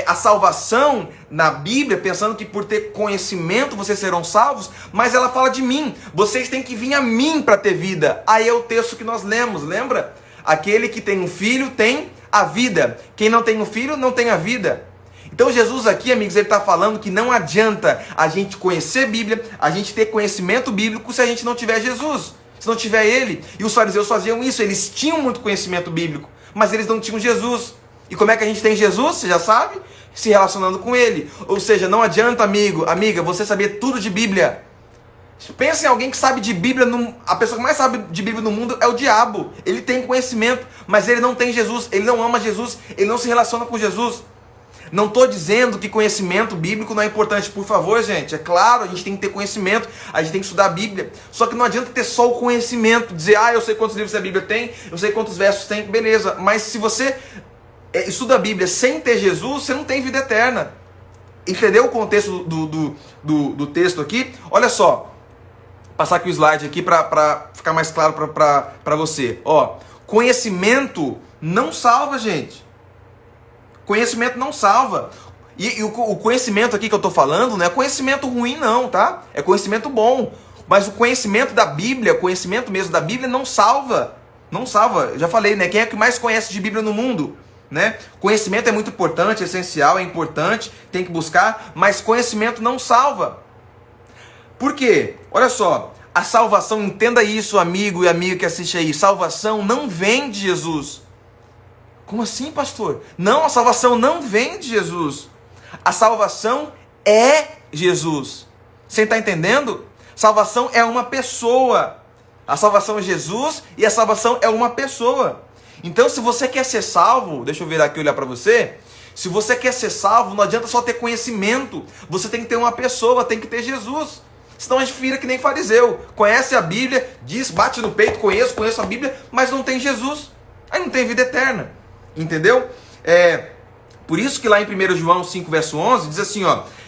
a salvação na Bíblia, pensando que por ter conhecimento vocês serão salvos, mas ela fala de mim. Vocês têm que vir a mim para ter vida. Aí é o texto que nós lemos, lembra? Aquele que tem um filho tem a vida. Quem não tem um filho não tem a vida. Então Jesus aqui, amigos, ele está falando que não adianta a gente conhecer Bíblia, a gente ter conhecimento bíblico se a gente não tiver Jesus, se não tiver Ele. E os fariseus faziam isso, eles tinham muito conhecimento bíblico, mas eles não tinham Jesus. E como é que a gente tem Jesus? Você já sabe? Se relacionando com Ele. Ou seja, não adianta, amigo, amiga, você saber tudo de Bíblia. Pensa em alguém que sabe de Bíblia, a pessoa que mais sabe de Bíblia no mundo é o diabo. Ele tem conhecimento, mas ele não tem Jesus, ele não ama Jesus, ele não se relaciona com Jesus. Não estou dizendo que conhecimento bíblico não é importante, por favor, gente. É claro, a gente tem que ter conhecimento, a gente tem que estudar a Bíblia. Só que não adianta ter só o conhecimento, dizer, eu sei quantos livros a Bíblia tem, eu sei quantos versos tem, beleza. Mas se você estuda a Bíblia sem ter Jesus, você não tem vida eterna. Entendeu o contexto do texto aqui? Olha só, vou passar aqui o slide aqui para ficar mais claro para você. Conhecimento não salva, gente. Conhecimento não salva. E o conhecimento aqui que eu estou falando não é conhecimento ruim não, tá? É conhecimento bom. Mas o conhecimento da Bíblia, o conhecimento mesmo da Bíblia não salva. Não salva. Eu já falei, né? Quem é que mais conhece de Bíblia no mundo? Né? Conhecimento é muito importante, é essencial, é importante, tem que buscar, mas conhecimento não salva. Por quê? Olha só, a salvação, entenda isso, amigo e amiga que assiste aí, salvação não vem de Jesus. Como assim, pastor? Não, a salvação não vem de Jesus. A salvação é Jesus. Você está entendendo? Salvação é uma pessoa. A salvação é Jesus e a salvação é uma pessoa. Então, se você quer ser salvo, deixa eu virar aqui e olhar para você. Se você quer ser salvo, não adianta só ter conhecimento. Você tem que ter uma pessoa, tem que ter Jesus. Senão a gente vira que nem fariseu. Conhece a Bíblia, diz, bate no peito, conheço a Bíblia, mas não tem Jesus. Aí não tem vida eterna. Entendeu? Por isso que lá em 1 João 5, verso 11, diz assim,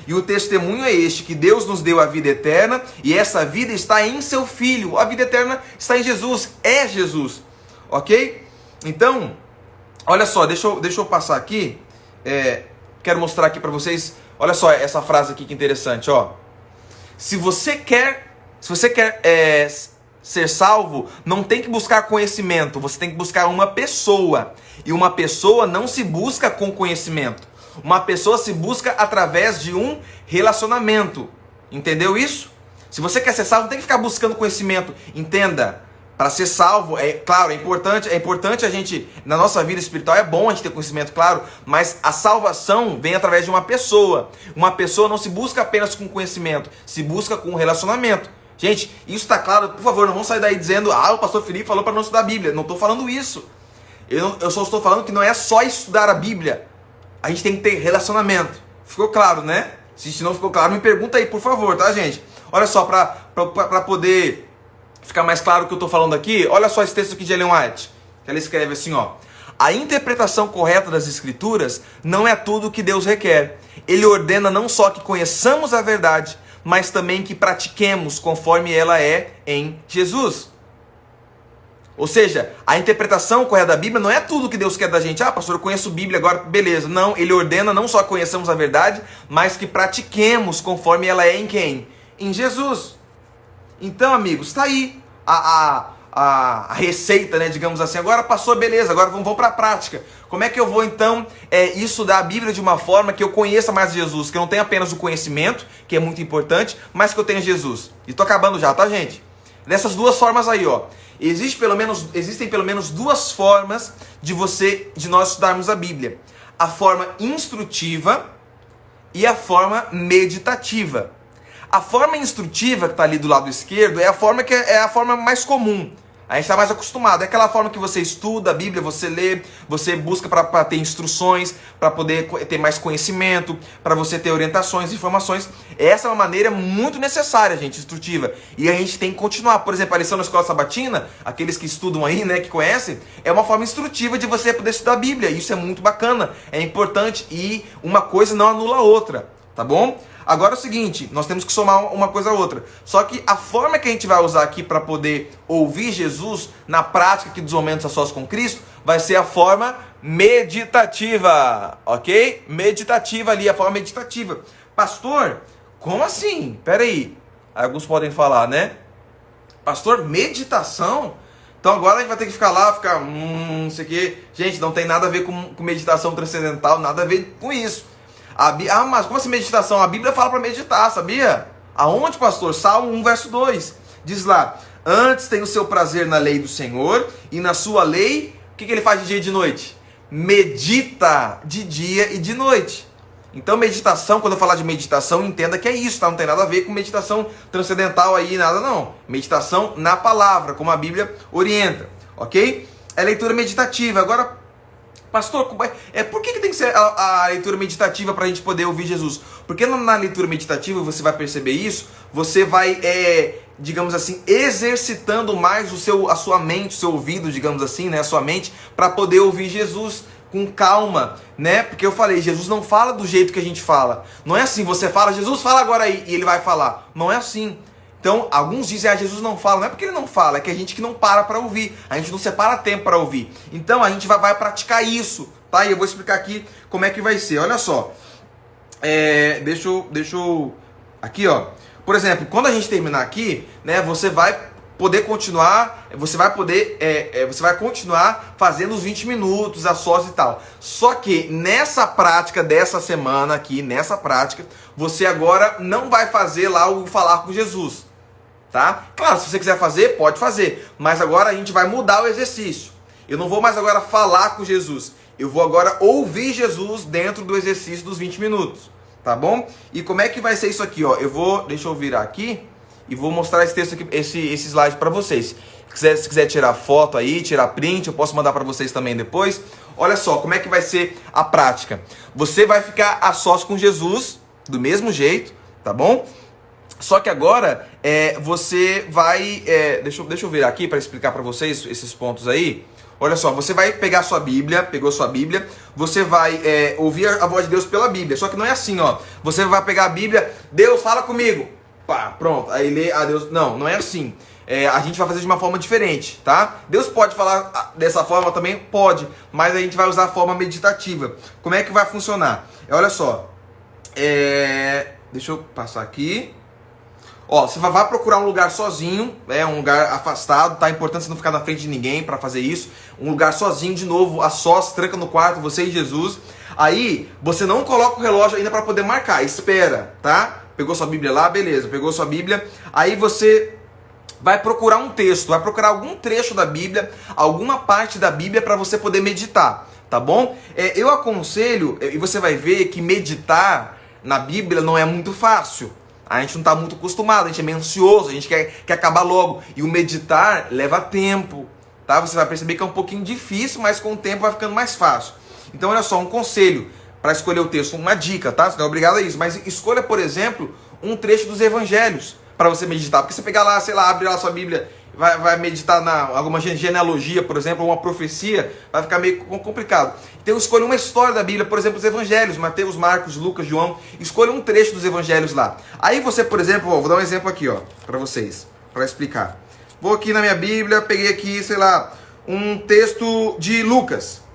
e o testemunho é este, que Deus nos deu a vida eterna, e essa vida está em seu Filho. A vida eterna está em Jesus, é Jesus. Ok? Então, olha só, deixa eu passar aqui, quero mostrar aqui para vocês, olha só essa frase aqui que interessante, Se você quer ser salvo, não tem que buscar conhecimento, você tem que buscar uma pessoa. E uma pessoa não se busca com conhecimento. Uma pessoa se busca através de um relacionamento. Entendeu isso? Se você quer ser salvo, não tem que ficar buscando conhecimento. Entenda, para ser salvo, claro, é importante a gente, na nossa vida espiritual, é bom a gente ter conhecimento, claro, mas a salvação vem através de uma pessoa. Uma pessoa não se busca apenas com conhecimento, se busca com um relacionamento. Gente, isso está claro? Por favor, não vamos sair daí dizendo, o pastor Felipe falou para não estudar a Bíblia. Não estou falando isso. Eu só estou falando que não é só estudar a Bíblia. A gente tem que ter relacionamento. Ficou claro, né? Se não ficou claro, me pergunta aí, por favor, tá, gente? Olha só, para poder ficar mais claro o que eu estou falando aqui, olha só esse texto aqui de Ellen White. Ela escreve assim, a interpretação correta das Escrituras não é tudo o que Deus requer. Ele ordena não só que conheçamos a verdade, mas também que pratiquemos conforme ela é em Jesus. Ou seja, a interpretação correta da Bíblia não é tudo que Deus quer da gente. Pastor, eu conheço a Bíblia agora, beleza. Não, ele ordena não só que conheçamos a verdade, mas que pratiquemos conforme ela é em quem? Em Jesus. Então, amigos, está aí a receita, né, digamos assim. Agora passou, beleza, agora vamos para a prática. Como é que eu vou, então, estudar a Bíblia de uma forma que eu conheça mais Jesus? Que eu não tenha apenas o conhecimento, que é muito importante, mas que eu tenha Jesus. E estou acabando já, tá, gente? Dessas duas formas aí, existem pelo menos duas formas de nós estudarmos a Bíblia. A forma instrutiva e a forma meditativa. A forma instrutiva, que está ali do lado esquerdo, é a forma que é a forma mais comum. A gente está mais acostumado. É aquela forma que você estuda a Bíblia, você lê, você busca para ter instruções, para poder ter mais conhecimento, para você ter orientações, informações. Essa é uma maneira muito necessária, gente, instrutiva. E a gente tem que continuar. Por exemplo, a lição na escola sabatina, aqueles que estudam aí, né, que conhecem, é uma forma instrutiva de você poder estudar a Bíblia. Isso é muito bacana, é importante e uma coisa não anula a outra, tá bom? Agora é o seguinte, nós temos que somar uma coisa a outra. Só que a forma que a gente vai usar aqui para poder ouvir Jesus na prática aqui dos momentos a sós com Cristo, vai ser a forma meditativa, ok? Meditativa ali, a forma meditativa. Pastor, como assim? Pera aí. Alguns podem falar, né? Pastor, meditação? Então agora a gente vai ter que ficar lá, não sei o quê. Gente, não tem nada a ver com meditação transcendental, nada a ver com isso. Mas como assim meditação? A Bíblia fala para meditar, sabia? Aonde, pastor? Salmo 1, verso 2. Diz lá, antes tem o seu prazer na lei do Senhor, e na sua lei, o que ele faz de dia e de noite? Medita de dia e de noite. Então meditação, quando eu falar de meditação, entenda que é isso, tá? Não tem nada a ver com meditação transcendental aí, nada não. Meditação na palavra, como a Bíblia orienta, ok? É leitura meditativa. Agora, pastor, por que tem que ser a leitura meditativa para a gente poder ouvir Jesus? Porque na leitura meditativa, você vai perceber isso, você vai, digamos assim, exercitando mais a sua mente, o seu ouvido, digamos assim, né, a sua mente, para poder ouvir Jesus com calma, né? Porque eu falei, Jesus não fala do jeito que a gente fala. Não é assim, você fala, Jesus fala agora aí, e ele vai falar. Não é assim. Então, alguns dizem, Jesus não fala. Não é porque ele não fala, é que a gente que não para ouvir. A gente não separa tempo para ouvir. Então, a gente vai praticar isso, tá? E eu vou explicar aqui como é que vai ser. Olha só. Deixa eu... Aqui, ó. Por exemplo, quando a gente terminar aqui, né, você vai poder continuar, você vai continuar fazendo os 20 minutos a sós e tal. Só que nessa prática dessa semana aqui, nessa prática, você agora não vai fazer lá o falar com Jesus, tá? Claro, se você quiser fazer, pode fazer, mas agora a gente vai mudar o exercício. Eu não vou mais agora falar com Jesus, eu vou agora ouvir Jesus dentro do exercício dos 20 minutos, tá bom? E como é que vai ser isso aqui, ó? Deixa eu virar aqui e vou mostrar esse texto aqui, esse slide para vocês. Se quiser tirar foto aí, tirar print, eu posso mandar para vocês também depois. Olha só, como é que vai ser a prática. Você vai ficar a sós com Jesus, do mesmo jeito, tá bom? Só que agora, você vai... deixa eu virar aqui para explicar para vocês esses pontos aí. Olha só, você vai pegar sua Bíblia, pegou sua Bíblia, você vai ouvir a voz de Deus pela Bíblia. Só que não é assim, ó. Você vai pegar a Bíblia, Deus fala comigo. Pá, pronto, aí lê a Deus. Não é assim. A gente vai fazer de uma forma diferente, tá? Deus pode falar dessa forma também? Pode, mas a gente vai usar a forma meditativa. Como é que vai funcionar? Olha só. Deixa eu passar aqui. Ó, você vai procurar um lugar sozinho, um lugar afastado, tá? É importante você não ficar na frente de ninguém para fazer isso. Um lugar sozinho, de novo, a sós, tranca no quarto, você e Jesus. Aí, você não coloca o relógio ainda para poder marcar, espera, tá? Pegou sua Bíblia lá, beleza, pegou sua Bíblia. Aí você vai procurar um texto, vai procurar algum trecho da Bíblia, alguma parte da Bíblia para você poder meditar, tá bom? Eu aconselho, e você vai ver que meditar na Bíblia não é muito fácil. A gente não está muito acostumado, a gente é meio ansioso, a gente quer acabar logo. E o meditar leva tempo, tá? Você vai perceber que é um pouquinho difícil, mas com o tempo vai ficando mais fácil. Então olha só, um conselho para escolher o texto, uma dica, tá? Você não é obrigado a isso, mas escolha, por exemplo, um trecho dos evangelhos para você meditar. Porque você pegar lá, sei lá, abre lá a sua Bíblia, vai meditar na alguma genealogia, por exemplo, ou uma profecia, vai ficar meio complicado. Então escolha uma história da Bíblia, por exemplo, os evangelhos, Mateus, Marcos, Lucas, João, escolha um trecho dos evangelhos lá. Aí você, por exemplo, vou dar um exemplo aqui, ó, para vocês, para explicar. Vou aqui na minha Bíblia, peguei aqui, sei lá, um texto de Lucas.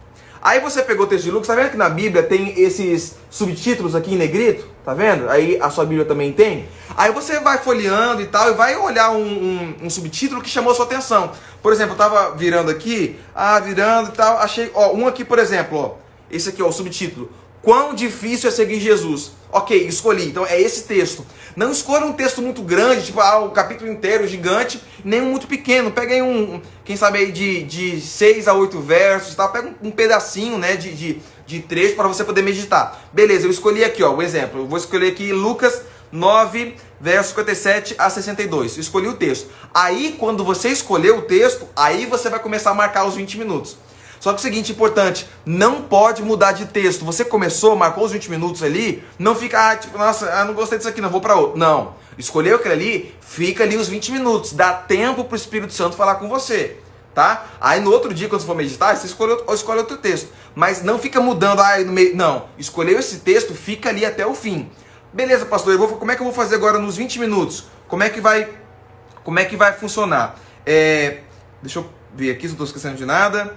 Aí você pegou o texto de Lucas, tá vendo que na Bíblia tem esses subtítulos aqui em negrito? Tá vendo? Aí a sua Bíblia também tem. Aí você vai folheando e tal, e vai olhar um subtítulo que chamou a sua atenção. Por exemplo, eu tava virando aqui, virando e tal, achei, ó, um aqui, por exemplo, ó, esse aqui, ó, o subtítulo. Quão difícil é seguir Jesus? Ok, escolhi, então é esse texto. Não escolha um texto muito grande, tipo, o capítulo inteiro, gigante, nem um muito pequeno. Pega aí quem sabe aí de 6 a 8 versos, tá? Pega um pedacinho, né, de trecho para você poder meditar. Beleza, eu escolhi aqui, ó, o exemplo. Eu vou escolher aqui Lucas 9, versos 57 a 62. Escolhi o texto. Aí, quando você escolher o texto, aí você vai começar a marcar os 20 minutos. Só que o seguinte, importante, não pode mudar de texto. Você começou, marcou os 20 minutos ali, não fica, tipo, nossa, não gostei disso aqui, não, vou para outro. Não, escolheu aquele ali, fica ali os 20 minutos. Dá tempo para o Espírito Santo falar com você, tá? Aí no outro dia, quando você for meditar, você escolhe outro texto. Mas não fica mudando, no meio. Não, escolheu esse texto, fica ali até o fim. Beleza, pastor, como é que eu vou fazer agora nos 20 minutos? Como é que vai funcionar? Deixa eu ver aqui se eu não estou esquecendo de nada.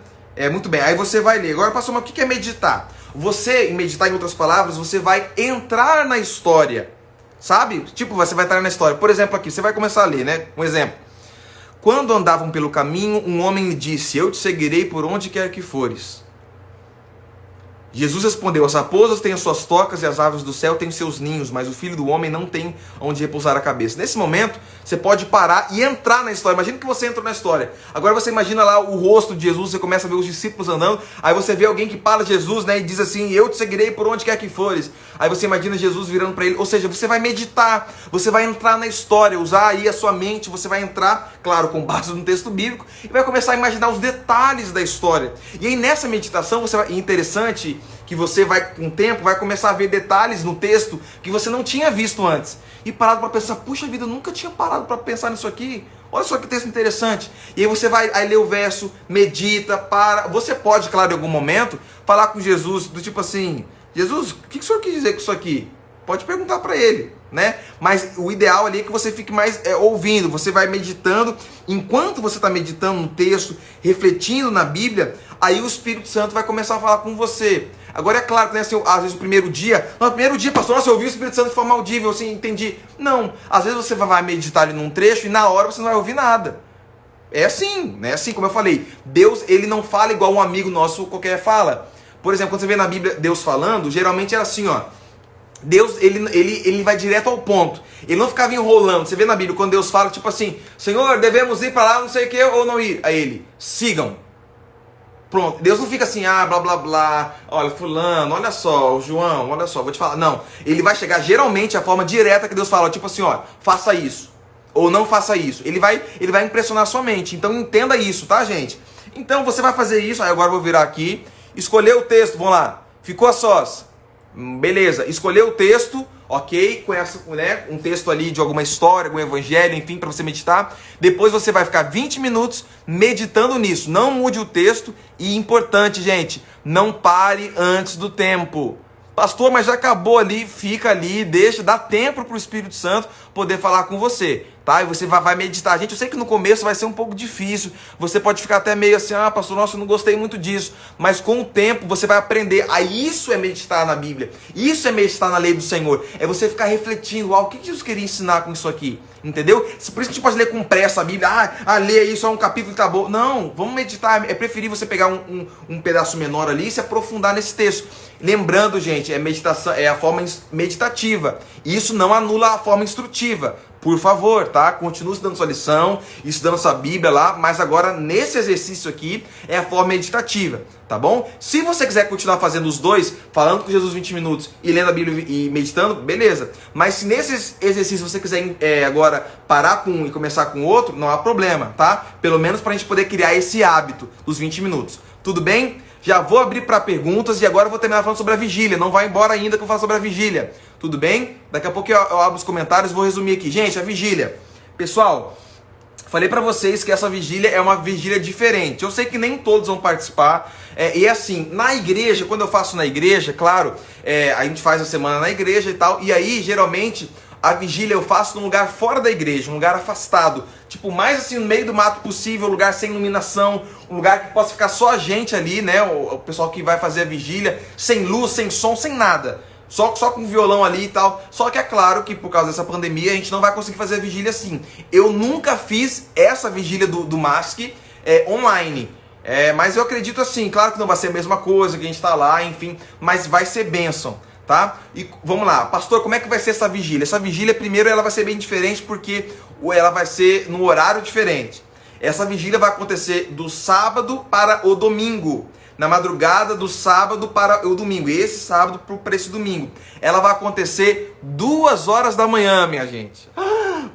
Muito bem, aí você vai ler. Agora, pastor, mas o que é meditar? Você, em meditar, em outras palavras, você vai entrar na história, sabe? Tipo, você vai entrar na história. Por exemplo, aqui, você vai começar a ler, né? Um exemplo. Quando andavam pelo caminho, um homem lhe disse: eu te seguirei por onde quer que fores. Jesus respondeu: as raposas têm as suas tocas e as aves do céu têm seus ninhos, mas o filho do homem não tem onde repousar a cabeça. Nesse momento, você pode parar e entrar na história. Imagina que você entra na história. Agora você imagina lá o rosto de Jesus, você começa a ver os discípulos andando, aí você vê alguém que para Jesus, né, e diz assim: eu te seguirei por onde quer que fores. Aí você imagina Jesus virando para ele, ou seja, você vai meditar, você vai entrar na história, usar aí a sua mente, você vai entrar, claro, com base no texto bíblico, e vai começar a imaginar os detalhes da história. E aí nessa meditação, interessante que você vai, com o tempo, vai começar a ver detalhes no texto que você não tinha visto antes. E parado para pensar, puxa vida, eu nunca tinha parado para pensar nisso aqui. Olha só que texto interessante. E aí você vai ler o verso, medita, para. Você pode, claro, em algum momento, falar com Jesus, do tipo assim: Jesus, o que o senhor quis dizer com isso aqui? Pode perguntar para ele, né? Mas o ideal ali é que você fique mais ouvindo, você vai meditando. Enquanto você está meditando no texto, refletindo na Bíblia, aí o Espírito Santo vai começar a falar com você. Agora é claro que, né, assim, às vezes o primeiro dia, pastor, nossa, eu ouvi o Espírito Santo de forma audível, assim, entendi. Não, às vezes você vai meditar ali num trecho e na hora você não vai ouvir nada. É assim, né? Assim como eu falei, Deus, ele não fala igual um amigo nosso qualquer fala. Por exemplo, quando você vê na Bíblia Deus falando, geralmente é assim, ó. Deus, ele vai direto ao ponto. Ele não ficava enrolando. Você vê na Bíblia, quando Deus fala, tipo assim: Senhor, devemos ir para lá, não sei o que, ou não ir. Aí ele: sigam. Pronto. Deus não fica assim: ah, blá, blá, blá. Olha, fulano, olha só, o João, olha só, vou te falar. Não. Ele vai chegar, geralmente, a forma direta que Deus fala, tipo assim, ó, faça isso. Ou não faça isso. Ele vai impressionar a sua mente. Então, entenda isso, tá, gente? Então, você vai fazer isso. Aí, agora eu vou virar aqui. Escolher o texto, vamos lá. Ficou a sós. Beleza, escolheu o texto, ok, conhece, né, um texto ali de alguma história, algum evangelho, enfim, para você meditar. Depois você vai ficar 20 minutos meditando nisso. Não mude o texto e, importante, gente, não pare antes do tempo. Pastor, mas já acabou ali, fica ali, deixa, dá tempo para o Espírito Santo poder falar com você, tá? E você vai meditar. Gente, eu sei que no começo vai ser um pouco difícil, você pode ficar até meio assim: ah, pastor, nossa, eu não gostei muito disso. Mas com o tempo você vai aprender. Isso é meditar na Bíblia, isso é meditar na lei do Senhor. É você ficar refletindo: o que Jesus queria ensinar com isso aqui? Entendeu? Por isso que a gente pode ler com pressa a Bíblia. Lê aí só um capítulo e acabou. Não, vamos meditar. É preferível você pegar um pedaço menor ali e se aprofundar nesse texto. Lembrando, gente, meditação é a forma meditativa. Isso não anula a forma instrutiva. Por favor, tá? Continue estudando sua lição, estudando sua Bíblia lá, mas agora nesse exercício aqui é a forma meditativa, tá bom? Se você quiser continuar fazendo os dois, falando com Jesus 20 minutos e lendo a Bíblia e meditando, beleza. Mas se nesses exercícios você quiser agora parar com um e começar com outro, não há problema, tá? Pelo menos pra gente poder criar esse hábito dos 20 minutos. Tudo bem? Já vou abrir para perguntas e agora eu vou terminar falando sobre a vigília. Não vai embora ainda que eu falo sobre a vigília. Tudo bem? Daqui a pouco eu abro os comentários e vou resumir aqui. Gente, a vigília. Pessoal, falei para vocês que essa vigília é uma vigília diferente. Eu sei que nem todos vão participar. E assim, na igreja, quando eu faço na igreja, claro, a gente faz a semana na igreja e tal. E aí, geralmente, a vigília eu faço num lugar fora da igreja, um lugar afastado. Tipo, mais assim, no meio do mato possível, um lugar sem iluminação, um lugar que possa ficar só a gente ali, né? O pessoal que vai fazer a vigília, sem luz, sem som, sem nada. Só com violão ali e tal. Só que é claro que por causa dessa pandemia a gente não vai conseguir fazer a vigília assim. Eu nunca fiz essa vigília do MASC online. Mas eu acredito assim, claro que não vai ser a mesma coisa, que a gente tá lá, enfim, mas vai ser bênção, tá? E vamos lá, pastor, como é que vai ser essa vigília? Essa vigília, primeiro, ela vai ser bem diferente porque ela vai ser no horário diferente. Essa vigília vai acontecer do sábado para o domingo. Na madrugada do sábado para o domingo. E esse sábado para esse domingo. Ela vai acontecer 2 horas da manhã, minha gente.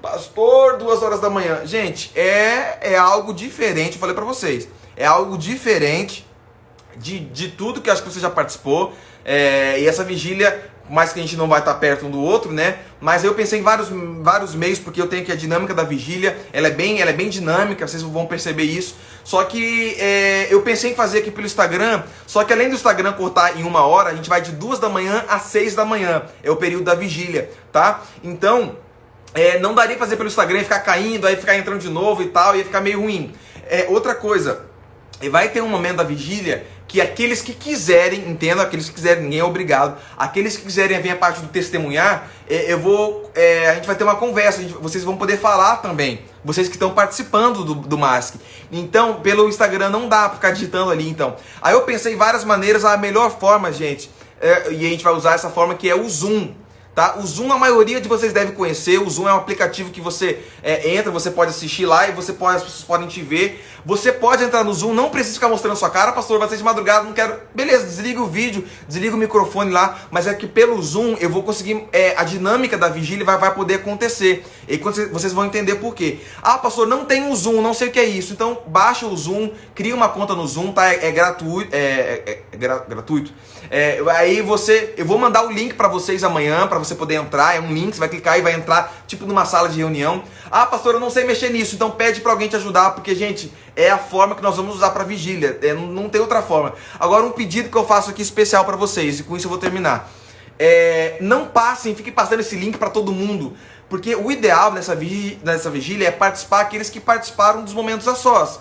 Pastor, 2 horas da manhã. Gente, é algo diferente, eu falei para vocês. É algo diferente de tudo que acho que você já participou. E essa vigília, por mais que a gente não vai estar perto um do outro, né? Mas eu pensei em vários meios, porque eu tenho aqui a dinâmica da vigília, ela é bem dinâmica, vocês vão perceber isso. Só que eu pensei em fazer aqui pelo Instagram, só que além do Instagram cortar em 1 hora, a gente vai de 2 da manhã às 6 da manhã, é o período da vigília, tá? Então, não daria pra fazer pelo Instagram e ficar caindo, aí ficar entrando de novo e tal, ia ficar meio ruim. Outra coisa, vai ter um momento da vigília que aqueles que quiserem, entenda, aqueles que quiserem, ninguém é obrigado, aqueles que quiserem vir a parte do testemunhar, a gente vai ter uma conversa, vocês vão poder falar também, vocês que estão participando do Mask. Então, pelo Instagram não dá pra ficar digitando ali, então. Aí eu pensei em várias maneiras, a melhor forma, gente, e a gente vai usar essa forma que é o Zoom. Tá? O Zoom a maioria de vocês deve conhecer. O Zoom é um aplicativo que você entra, você pode assistir lá e as pessoas podem te ver. Você pode entrar no Zoom, não precisa ficar mostrando sua cara, pastor, vai ser de madrugada, não quero. Beleza, desliga o vídeo, desliga o microfone lá, mas é que pelo Zoom eu vou conseguir, a dinâmica da vigília vai poder acontecer. E vocês vão entender por quê. Ah, pastor, não tem um Zoom, não sei o que é isso. Então baixa o Zoom, cria uma conta no Zoom, tá? É gratuito. Gratuito. Aí eu vou mandar o link para vocês amanhã, para você poder entrar. É um link, você vai clicar e vai entrar tipo numa sala de reunião. Ah, pastor, eu não sei mexer nisso, então pede para alguém te ajudar, porque, gente, é a forma que nós vamos usar para vigília. Não tem outra forma. Agora, um pedido que eu faço aqui especial para vocês, e com isso eu vou terminar. Não passem, fiquem passando esse link para todo mundo, porque o ideal nessa vigília é participar aqueles que participaram dos momentos a sós.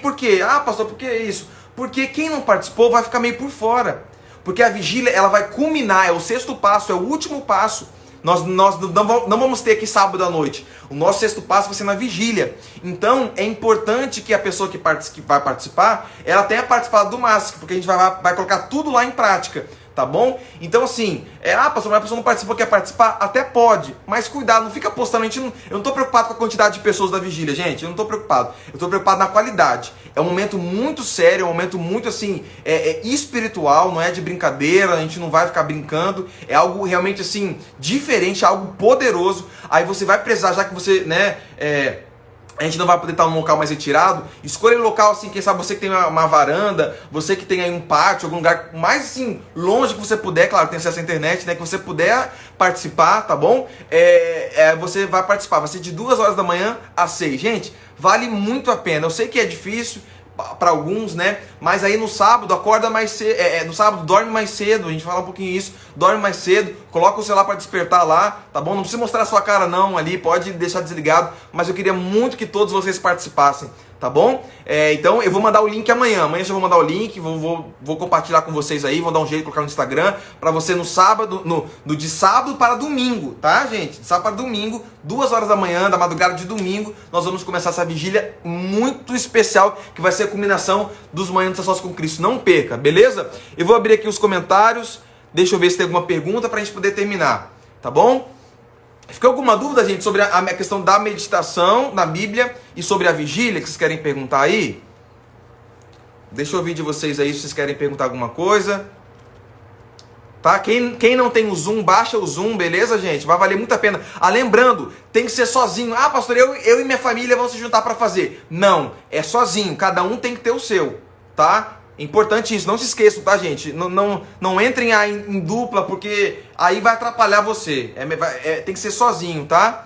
Por quê? Ah, pastor, por que isso? Porque quem não participou vai ficar meio por fora. Porque a vigília, ela vai culminar, é o 6º passo, é o último passo. Nós não vamos ter aqui sábado à noite. O nosso 6º passo vai ser na vigília. Então, é importante que a pessoa que vai participar, ela tenha participado do MASC, porque a gente vai colocar tudo lá em prática. Tá bom? Então assim, pastor, mas a pessoa não participou, quer participar? Até pode, mas cuidado, não fica postando, eu não tô preocupado com a quantidade de pessoas da vigília, gente, eu não tô preocupado, eu tô preocupado na qualidade. É um momento muito sério, é um momento muito assim, espiritual, não é de brincadeira, a gente não vai ficar brincando, é algo realmente assim, diferente, algo poderoso. Aí você vai precisar, já que você, a gente não vai poder estar num local mais retirado, escolha um local assim, quem sabe você que tem uma varanda, você que tem aí um pátio, algum lugar mais assim, longe que você puder, claro, tem acesso à internet, né, que você puder participar, tá bom? Você vai participar, vai ser de 2 horas da manhã às 6. Gente, vale muito a pena, eu sei que é difícil para alguns, né? Mas aí no sábado acorda mais cedo, no sábado dorme mais cedo, a gente fala um pouquinho isso, dorme mais cedo, coloca o celular para despertar lá, tá bom? Não precisa mostrar a sua cara não ali, pode deixar desligado, mas eu queria muito que todos vocês participassem, tá bom? Então eu vou mandar o link amanhã eu já vou mandar o link, vou compartilhar com vocês aí, vou dar um jeito de colocar no Instagram, para você no sábado, no de sábado para domingo, tá, gente? De sábado para domingo, 2 horas da manhã, da madrugada de domingo, nós vamos começar essa vigília muito especial, que vai ser a culminação dos Manhãs a Sós com Cristo. Não perca, beleza? Eu vou abrir aqui os comentários, deixa eu ver se tem alguma pergunta para a gente poder terminar, tá bom? Ficou alguma dúvida, gente, sobre a questão da meditação na Bíblia e sobre a vigília que vocês querem perguntar aí? Deixa eu ouvir de vocês aí se vocês querem perguntar alguma coisa. Tá? Quem não tem o Zoom, baixa o Zoom, beleza, gente? Vai valer muito a pena. Lembrando, tem que ser sozinho. Ah, pastor, eu e minha família vamos se juntar para fazer. Não, é sozinho. Cada um tem que ter o seu, tá? Importante isso, não se esqueçam, tá, gente? Não entrem em dupla, porque aí vai atrapalhar você. Tem que ser sozinho, tá?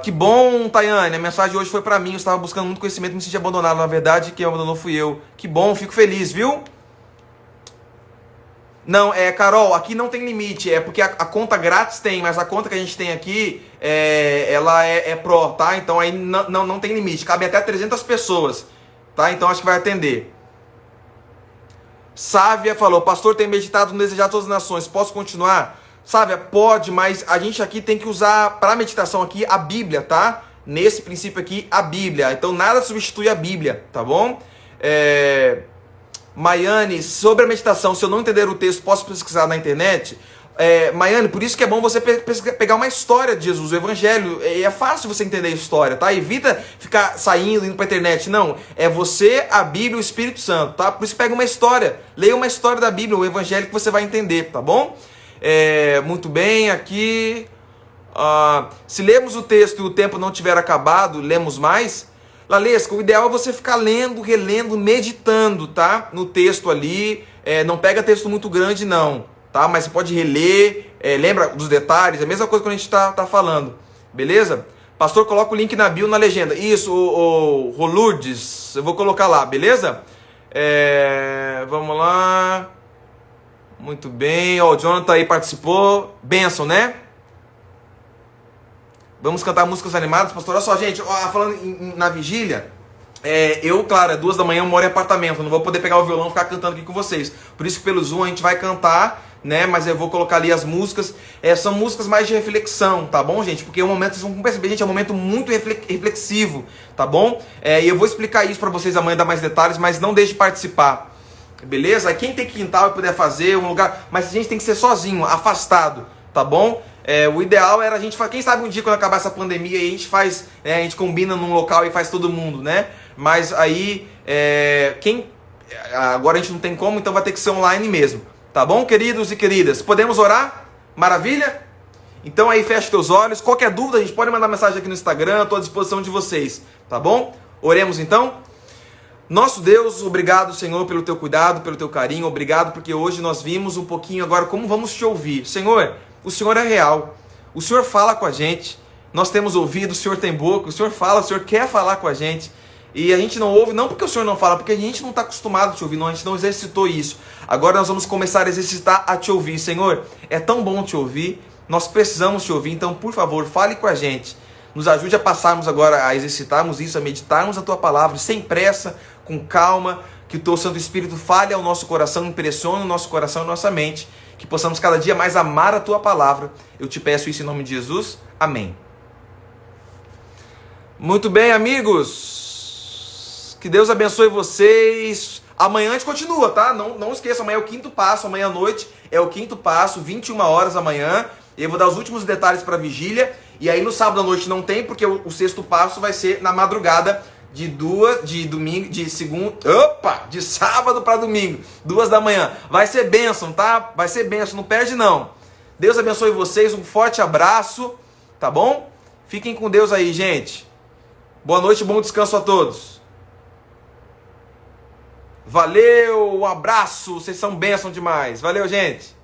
Que bom, Tayane. A mensagem de hoje foi pra mim. Eu estava buscando muito conhecimento e me senti abandonado. Na verdade, quem abandonou fui eu. Que bom, fico feliz, viu? Não, Carol, aqui não tem limite. É porque a conta grátis tem, mas a conta que a gente tem aqui, ela é Pro, tá? Então aí não tem limite. Cabe até 300 pessoas. Tá? Então acho que vai atender. Sávia falou, pastor, tem meditado no desejar todas as nações, posso continuar? Sávia, pode, mas a gente aqui tem que usar para meditação aqui a Bíblia, tá? Nesse princípio aqui, a Bíblia. Então nada substitui a Bíblia, tá bom? Maiane, sobre a meditação, se eu não entender o texto, posso pesquisar na internet? Maiane, por isso que é bom você pegar uma história de Jesus, o Evangelho. É fácil você entender a história, tá? Evita ficar saindo, indo pra internet. Não, é você, a Bíblia e o Espírito Santo, tá? Por isso pega uma história, leia uma história da Bíblia, o Evangelho, que você vai entender, tá bom? Muito bem, aqui... se lermos o texto e o tempo não tiver acabado, lemos mais... Lalesca, o ideal é você ficar lendo, relendo, meditando, tá? No texto ali, não pega texto muito grande não, tá? Mas você pode reler, lembra dos detalhes, é a mesma coisa que a gente tá falando, beleza? Pastor, coloca o link na bio, na legenda. Isso, o Lourdes, eu vou colocar lá, beleza? Vamos lá. Muito bem, ó, o Jonathan aí participou. Benção, né? Vamos cantar músicas animadas, pastor. Olha só, gente, falando na vigília, claro, 2 da manhã eu moro em apartamento, não vou poder pegar o violão e ficar cantando aqui com vocês. Por isso que pelo Zoom a gente vai cantar, né? Mas eu vou colocar ali as músicas. São músicas mais de reflexão, tá bom, gente? Porque o momento, vocês vão perceber, gente, é um momento muito reflexivo, tá bom? E eu vou explicar isso pra vocês amanhã, dar mais detalhes, mas não deixe de participar. Beleza? Quem tem quintal e puder fazer um lugar, mas a gente tem que ser sozinho, afastado, tá bom? O ideal era a gente, quem sabe um dia quando acabar essa pandemia a gente faz, a gente combina num local e faz todo mundo, né? Mas aí, agora a gente não tem como, então vai ter que ser online mesmo, tá bom, queridos e queridas? Podemos orar? Maravilha? Então aí fecha teus olhos, qualquer dúvida a gente pode mandar mensagem aqui no Instagram, estou à disposição de vocês, tá bom? Oremos então? Nosso Deus, obrigado, Senhor, pelo teu cuidado, pelo teu carinho, obrigado porque hoje nós vimos um pouquinho agora como vamos te ouvir. Senhor, o Senhor é real, o Senhor fala com a gente, nós temos ouvido, o Senhor tem boca, o Senhor fala, o Senhor quer falar com a gente, e a gente não ouve, não porque o Senhor não fala, porque a gente não está acostumado a te ouvir, não, a gente não exercitou isso. Agora nós vamos começar a exercitar a te ouvir. Senhor, é tão bom te ouvir, nós precisamos te ouvir, então por favor, fale com a gente, nos ajude a passarmos agora, a exercitarmos isso, a meditarmos a tua palavra, sem pressa, com calma, que o teu Santo Espírito fale ao nosso coração, impressione o nosso coração e a nossa mente, que possamos cada dia mais amar a tua palavra. Eu te peço isso em nome de Jesus. Amém. Muito bem, amigos. Que Deus abençoe vocês. Amanhã a gente continua, tá? Não esqueça, amanhã é o 5º passo, amanhã à noite é o 5º passo, 21 horas amanhã. E eu vou dar os últimos detalhes para a vigília. E aí no sábado à noite não tem, porque o 6º passo vai ser na madrugada de sábado para domingo, 2 da manhã. Vai ser bênção, tá? Vai ser bênção, não perde não. Deus abençoe vocês, um forte abraço, tá bom? Fiquem com Deus aí, gente. Boa noite, bom descanso a todos. Valeu, um abraço, vocês são bênção demais. Valeu, gente.